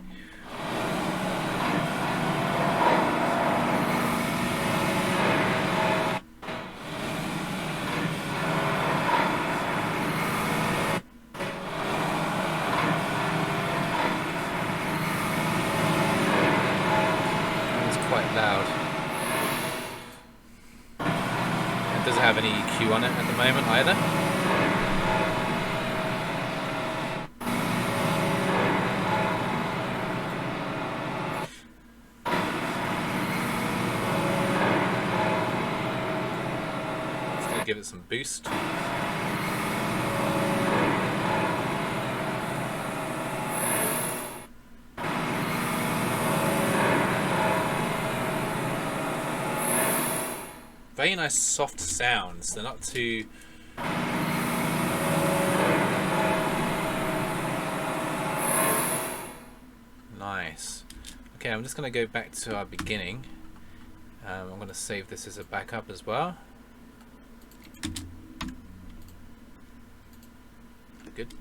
Doesn't have any EQ on it at the moment either. give it some boost. Very nice soft sounds. They're not too... Nice. Okay, I'm just going to go back to our beginning. I'm going to save this as a backup as well. Good.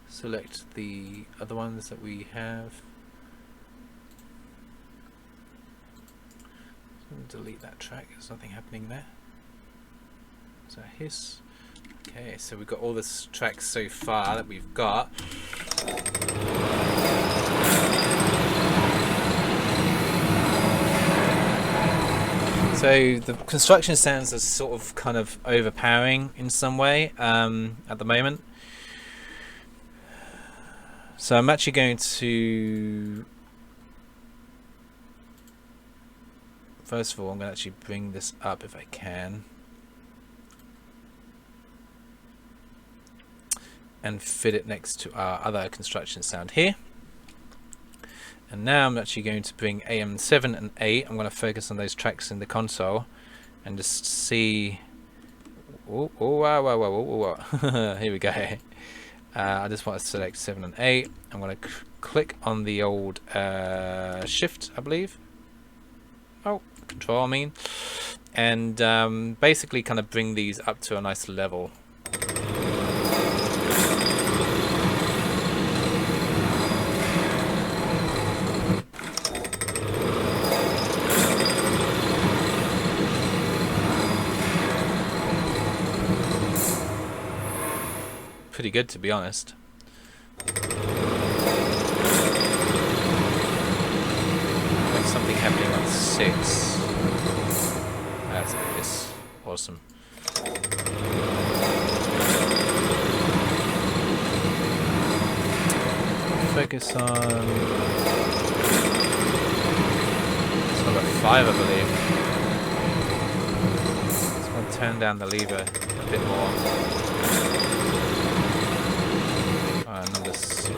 Select the other ones that we have. Delete that track, there's nothing happening there. So hiss. Okay, so we've got all the tracks so far that we've got. So the construction sounds are sort of kind of overpowering in some way at the moment. So I'm actually going to... First of all, I'm going to actually bring this up if I can. And fit it next to our other construction sound here. And now I'm actually going to bring AM7 and 8. I'm going to focus on those tracks in the console and just see... Oh, wow, wow, wow, wow, wow. Here we go. I just want to select 7 and 8. I'm going to click on the old shift, I believe. Oh, control, I mean. And basically kind of bring these up to a nice level. Pretty good, to be honest. There's something happening on 6. That's nice. Awesome. Focus on... It's number 5, I believe. Just want to turn down the lever a bit more. Number 6.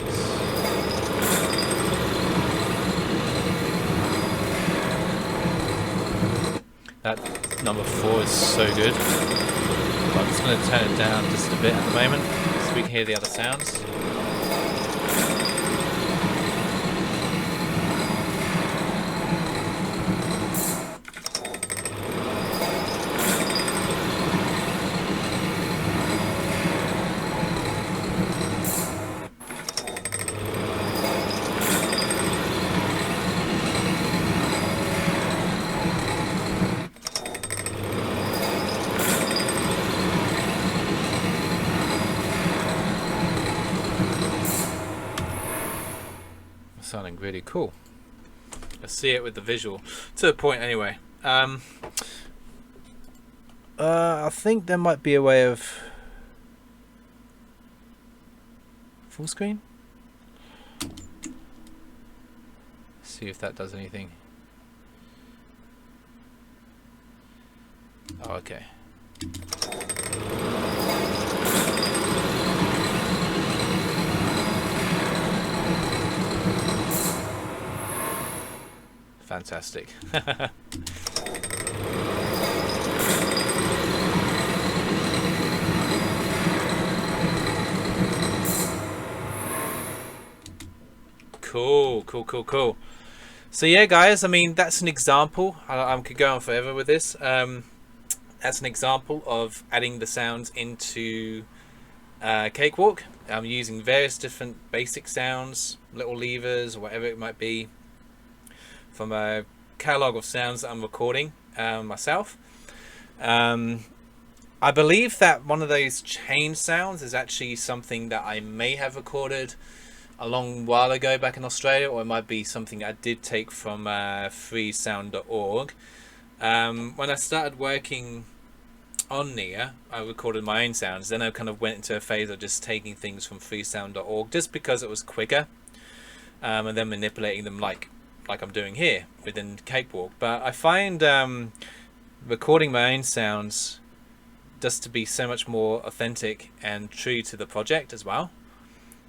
That number 4 is so good. But I'm just going to turn it down just a bit at the moment so we can hear the other sounds. Sounding really cool. I see it with the visual to a point anyway. I think there might be a way of full screen. See if that does anything. Oh, okay. Fantastic. Cool, cool, cool, cool. So yeah, guys, I mean, that's an example. I could go on forever with this. That's an example of adding the sounds into Cakewalk. I'm using various different basic sounds, little levers, or whatever it might be, from a catalog of sounds that I'm recording myself. I believe that one of those chain sounds is actually something that I may have recorded a long while ago back in Australia, or it might be something I did take from freesound.org. When I started working on Neyyah, I recorded my own sounds. Then I kind of went into a phase of just taking things from freesound.org just because it was quicker, and then manipulating them like I'm doing here within Cakewalk. But I find recording my own sounds just to be so much more authentic and true to the project as well.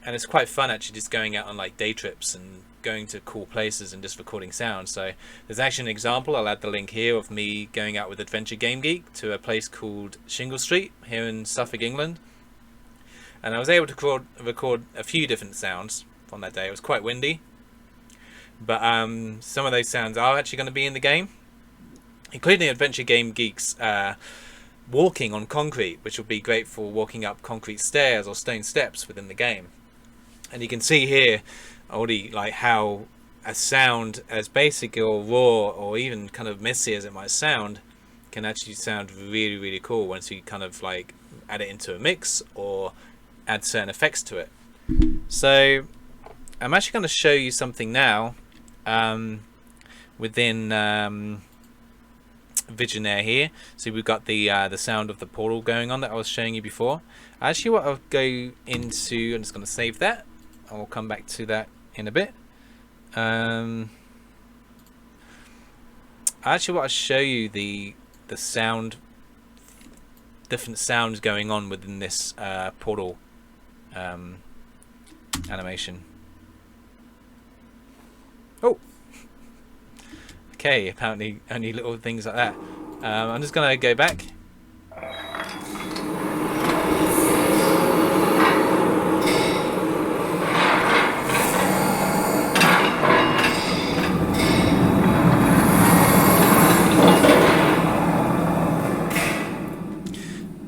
And it's quite fun actually just going out on like day trips and going to cool places and just recording sounds. So there's actually an example, I'll add the link here, of me going out with Adventure Game Geek to a place called Shingle Street here in Suffolk, England. And I was able to record a few different sounds on that day. It was quite windy, but some of those sounds are actually going to be in the game, including Adventure Game Geek's walking on concrete, which will be great for walking up concrete stairs or stone steps within the game. And you can see here already like how a sound as basic or raw or even kind of messy as it might sound can actually sound really, really cool once you kind of like add it into a mix or add certain effects to it. So I'm actually going to show you something now within Visionaire here. So we've got the sound of the portal going on that I was showing you before. Actually, what I'll go into, I'm just going to save that. I'll come back to that in a bit. Actually, what I'll show you the sound, different sounds going on within this portal animation. Oh, okay. Apparently, only little things like that. I'm just gonna go back.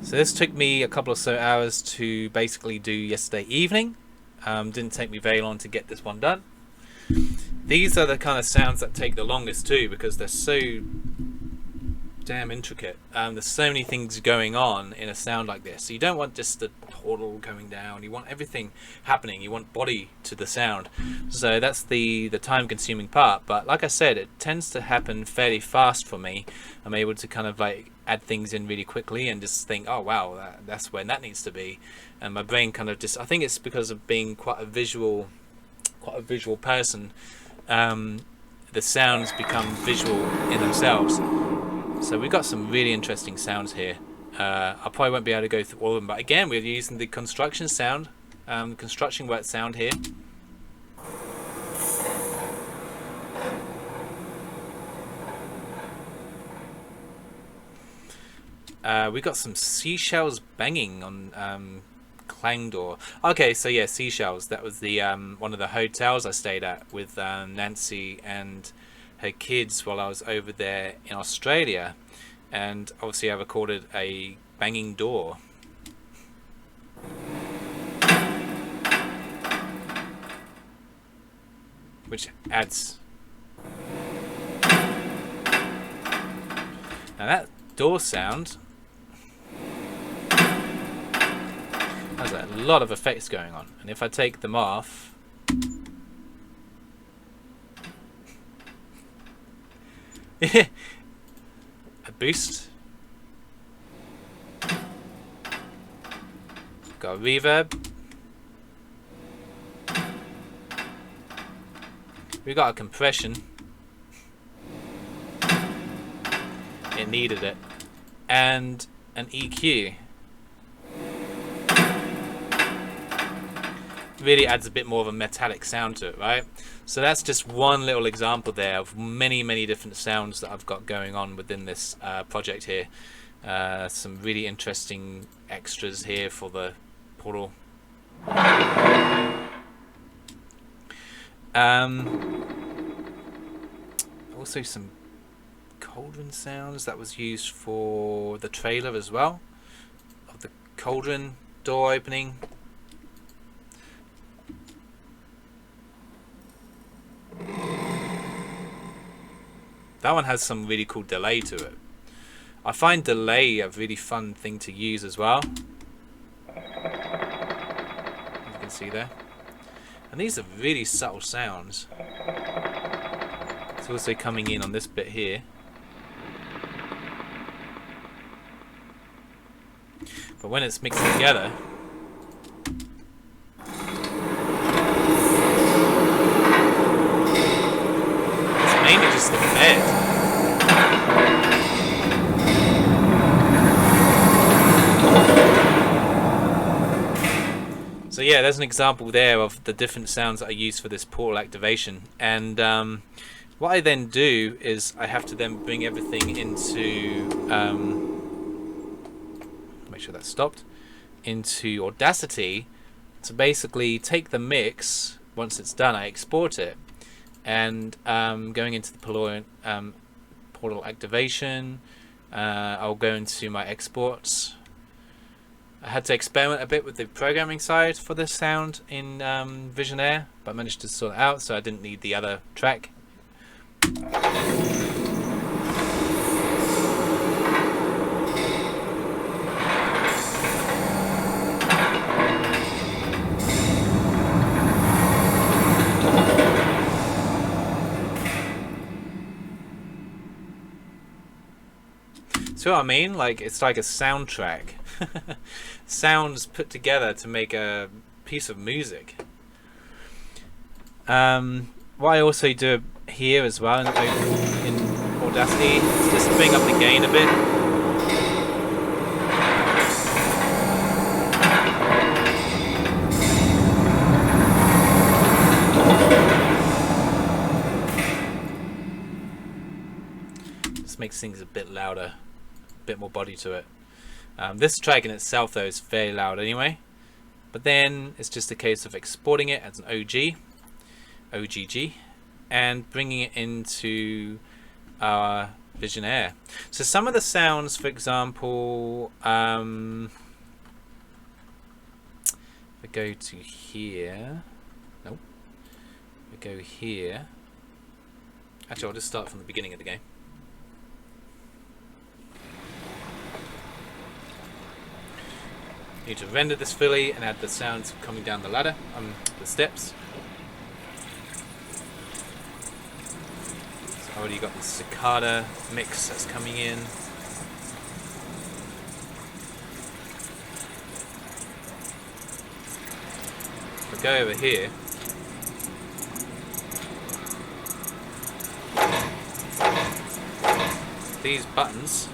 So this took me a couple of hours to basically do yesterday evening. Didn't take me very long to get this one done. These are the kind of sounds that take the longest too, because they're so damn intricate. There's so many things going on in a sound like this. So you don't want just the portal going down. You want everything happening. You want body to the sound. So that's the time-consuming part. But like I said, it tends to happen fairly fast for me. I'm able to kind of like add things in really quickly and just think, oh wow, that's where that needs to be. And my brain kind of just, I think it's because of being quite a visual person. The sounds become visual in themselves. So we've got some really interesting sounds here. I probably won't be able to go through all of them, but again, we're using the construction sound, construction work sound here. We got some seashells banging on clang door. Okay, so yeah, seashells. That was the one of the hotels I stayed at with Nancy and her kids while I was over there in Australia, and obviously I recorded a banging door. Which adds. Now that door sound has a lot of effects going on, and if I take them off, a boost, got a reverb, we got a compression, it needed it, and an EQ. Really adds a bit more of a metallic sound to it, right? So that's just one little example there of many different sounds that I've got going on within this project here. Some really interesting extras here for the portal. Also some cauldron sounds that was used for the trailer as well, of the cauldron door opening. That one has some really cool delay to it. I find delay a really fun thing to use as well, as you can see there. And these are really subtle sounds. It's also coming in on this bit here. But when it's mixed together, it's mainly just the bed. So yeah, there's an example there of the different sounds that I use for this portal activation. And what I then do is I have to then bring everything into, make sure that's stopped, into Audacity to basically take the mix. Once it's done, I export it. And going into the portal activation, I'll go into my exports. I had to experiment a bit with the programming side for this sound in Visionaire, but I managed to sort it out, so I didn't need the other track. See what I mean? Like, it's like a soundtrack. Sounds put together to make a piece of music. What I also do here as well in Audacity is just bring up the gain a bit. Just makes things a bit louder, a bit more body to it. This track in itself though is very loud anyway, but then it's just a case of exporting it as an OGG, and bringing it into our Visionaire. So some of the sounds, for example, if I go to here, nope, if I go here, actually I'll just start from the beginning of the game. Need to render this fully and add the sounds coming down the ladder, the steps. So already got the cicada mix that's coming in. If I go over here, these buttons,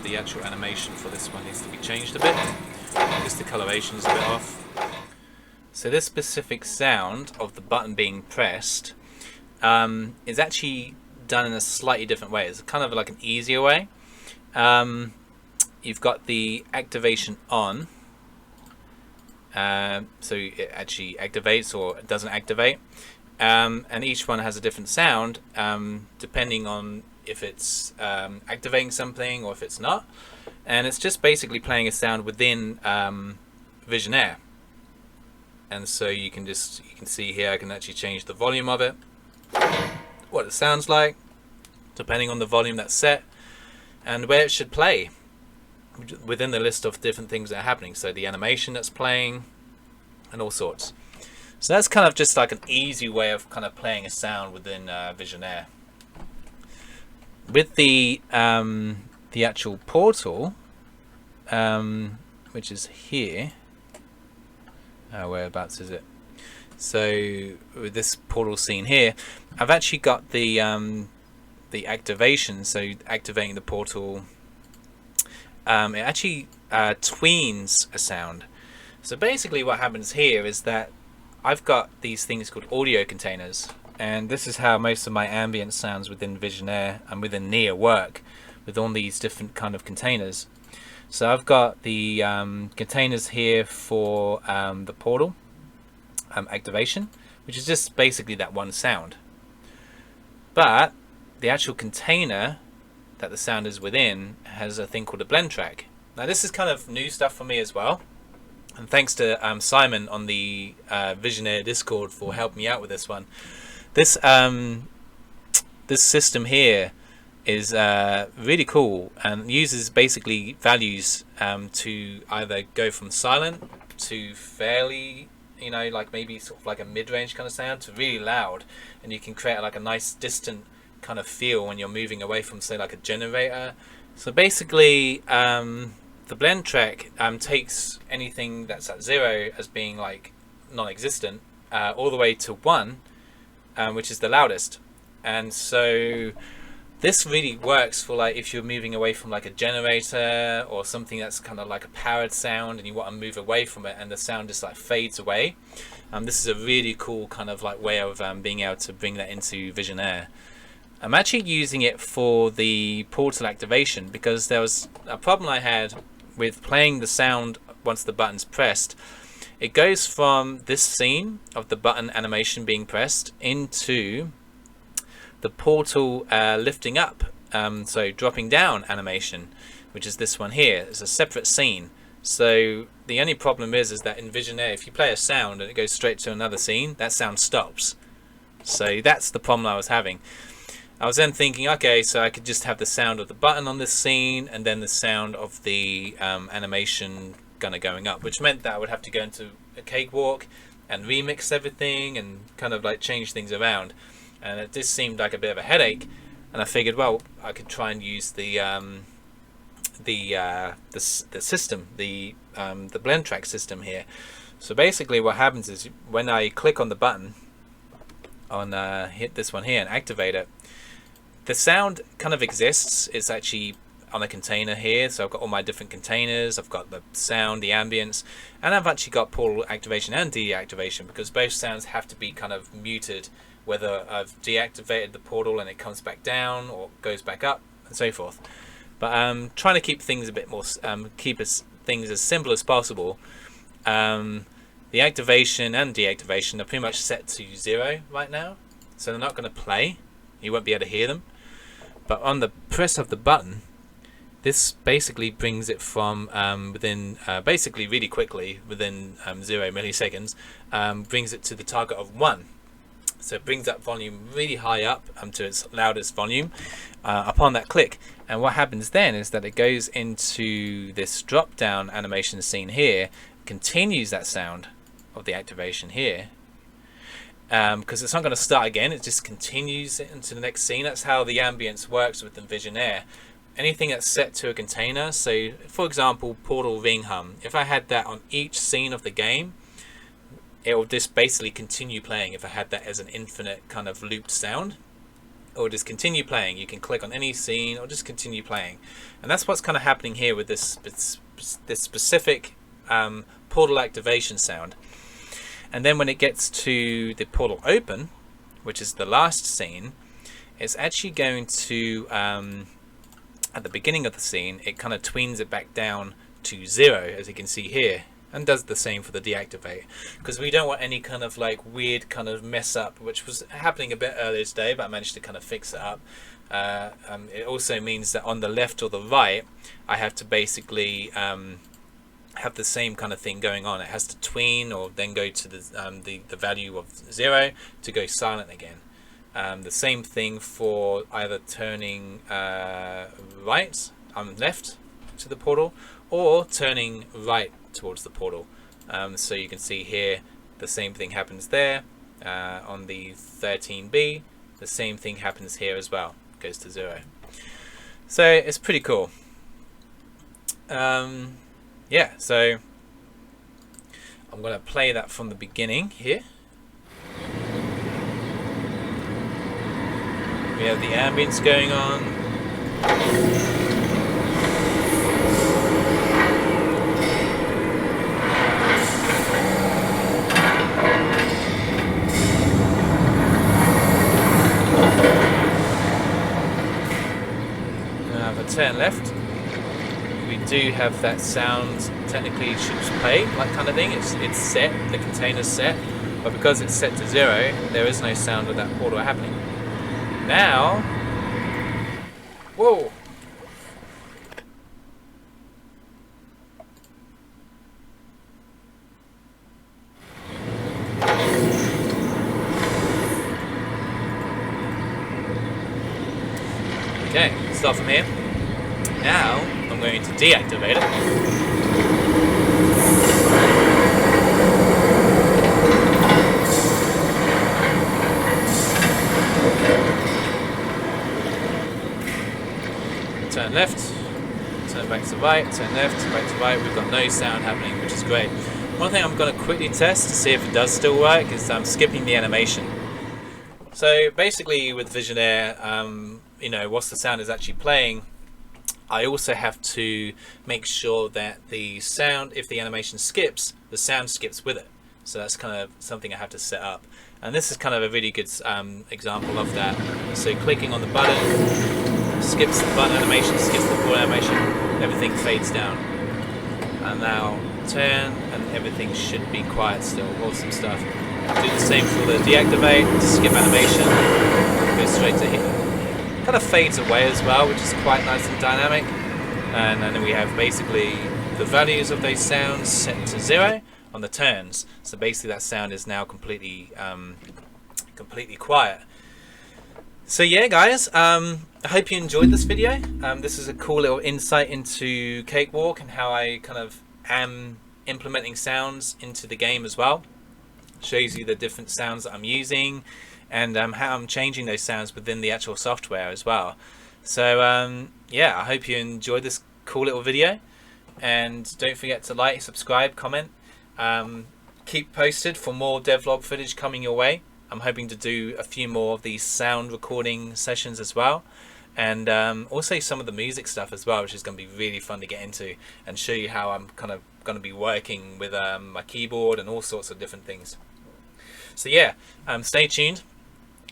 the actual animation for this one needs to be changed a bit because the coloration is a bit off. So this specific sound of the button being pressed is actually done in a slightly different way. It's kind of like an easier way. You've got the activation on, so it actually activates or it doesn't activate, and each one has a different sound depending on if it's activating something or if it's not, and it's just basically playing a sound within Visionaire. And so you can see here I can actually change the volume of it, what it sounds like depending on the volume that's set, and where it should play within the list of different things that are happening, so the animation that's playing and all sorts. So that's kind of just like an easy way of kind of playing a sound within Visionaire. With the actual portal, which is here, whereabouts is it? So with this portal scene here, I've actually got the activation. So activating the portal, it actually tweens a sound. So basically, what happens here is that I've got these things called audio containers. And this is how most of my ambient sounds within Visionaire and within Neyyah work, with all these different kind of containers. So I've got the containers here for the portal activation, which is just basically that one sound. But the actual container that the sound is within has a thing called a blend track. Now this is kind of new stuff for me as well. And thanks to Simon on the Visionaire Discord for helping me out with this one. This system here is really cool and uses basically values to either go from silent to fairly, you know, like maybe sort of like a mid-range kind of sound to really loud, and you can create like a nice distant kind of feel when you're moving away from, say, like a generator. So basically the blend track takes anything that's at 0 as being like non-existent all the way to 1, which is the loudest. And so This really works for like if you're moving away from like a generator or something that's kind of like a powered sound and you want to move away from it and the sound just like fades away. This is a really cool kind of like way of being able to bring that into Visionaire. I'm actually using it for the portal activation because there was a problem I had with playing the sound once the button's pressed. It goes from this scene of the button animation being pressed into the portal lifting up, so dropping down animation, which is this one here. It's a separate scene. So the only problem is that in Visionaire, if you play a sound and it goes straight to another scene, that sound stops. So that's the problem I was having. I was then thinking, okay, so I could just have the sound of the button on this scene and then the sound of the animation kind of going up, which meant that I would have to go into a Cakewalk and remix everything and kind of like change things around. And it just seemed like a bit of a headache. And I figured, well, I could try and use the system, the blend track system here. So basically, what happens is when I click on the button, hit this one here and activate it, the sound kind of exists. It's actually on a container here, so I've got all my different containers. I've got the sound, the ambience, and I've actually got portal activation and deactivation because both sounds have to be kind of muted, whether I've deactivated the portal and it comes back down or goes back up and so forth. But I'm trying to keep things a bit more, things as simple as possible. The activation and deactivation are pretty much set to 0 right now, so they're not going to play. You won't be able to hear them. But on the press of the button, this basically brings it from within, basically really quickly, within 0 milliseconds, brings it to the target of 1. So it brings that volume really high up to its loudest volume upon that click. And what happens then is that it goes into this drop down animation scene here, continues that sound of the activation here, because it's not going to start again, it just continues it into the next scene. That's how the ambience works with the Visionaire. Anything that's set to a container, so for example Portal Ring Hum, if I had that on each scene of the game, it will just basically continue playing. If I had that as an infinite kind of looped sound, it will just continue playing. You can click on any scene or just continue playing. And that's what's kind of happening here with this specific portal activation sound. And then when it gets to the portal open, which is the last scene, it's actually going to, at the beginning of the scene, it kind of tweens it back down to 0, as you can see here, and does the same for the deactivate, because we don't want any kind of like weird kind of mess up, which was happening a bit earlier today, but I managed to kind of fix it up. It also means that on the left or the right, I have to basically have the same kind of thing going on. It has to tween or then go to the value of 0 to go silent again. The same thing for either turning right, left to the portal, or turning right towards the portal. So you can see here the same thing happens there on the 13B. The same thing happens here as well, goes to 0. So it's pretty cool. Yeah, so I'm going to play that from the beginning here. We have the ambience going on. Now if I turn left, we do have that sound. Technically it should play, like kind of thing. It's set, the container's set, but because it's set to 0, there is no sound of that portal happening. Now, whoa! Okay, start from here. Now, I'm going to deactivate it. Turn left, turn back to right, turn left, back to right. We've got no sound happening, which is great. One thing I'm going to quickly test to see if it does still work is I'm skipping the animation. So basically with Visionaire, you know, whilst the sound is actually playing, I also have to make sure that the sound, if the animation skips, the sound skips with it. So that's kind of something I have to set up. And this is kind of a really good example of that. So clicking on the button, skips the button animation, skips the ball animation, everything fades down. And now turn, and everything should be quiet still. Awesome stuff. Do the same for the deactivate, skip animation, go straight to here. Kind of fades away as well, which is quite nice and dynamic. And then we have basically the values of those sounds set to 0 on the turns. So basically that sound is now completely completely quiet. So yeah, guys, I hope you enjoyed this video. This is a cool little insight into Cakewalk and how I kind of am implementing sounds into the game as well. Shows you the different sounds that I'm using and how I'm changing those sounds within the actual software as well. So yeah, I hope you enjoyed this cool little video, and don't forget to like, subscribe, comment. Keep posted for more devlog footage coming your way. I'm hoping to do a few more of these sound recording sessions as well, and also some of the music stuff as well, which is going to be really fun to get into and show you how I'm kind of going to be working with my keyboard and all sorts of different things. So yeah, stay tuned.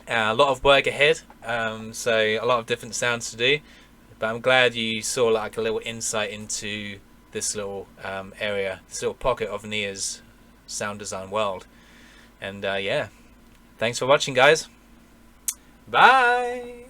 A lot of work ahead, so a lot of different sounds to do, but I'm glad you saw like a little insight into this little area, this little pocket of Neyyah's sound design world. And yeah, thanks for watching, guys. Bye.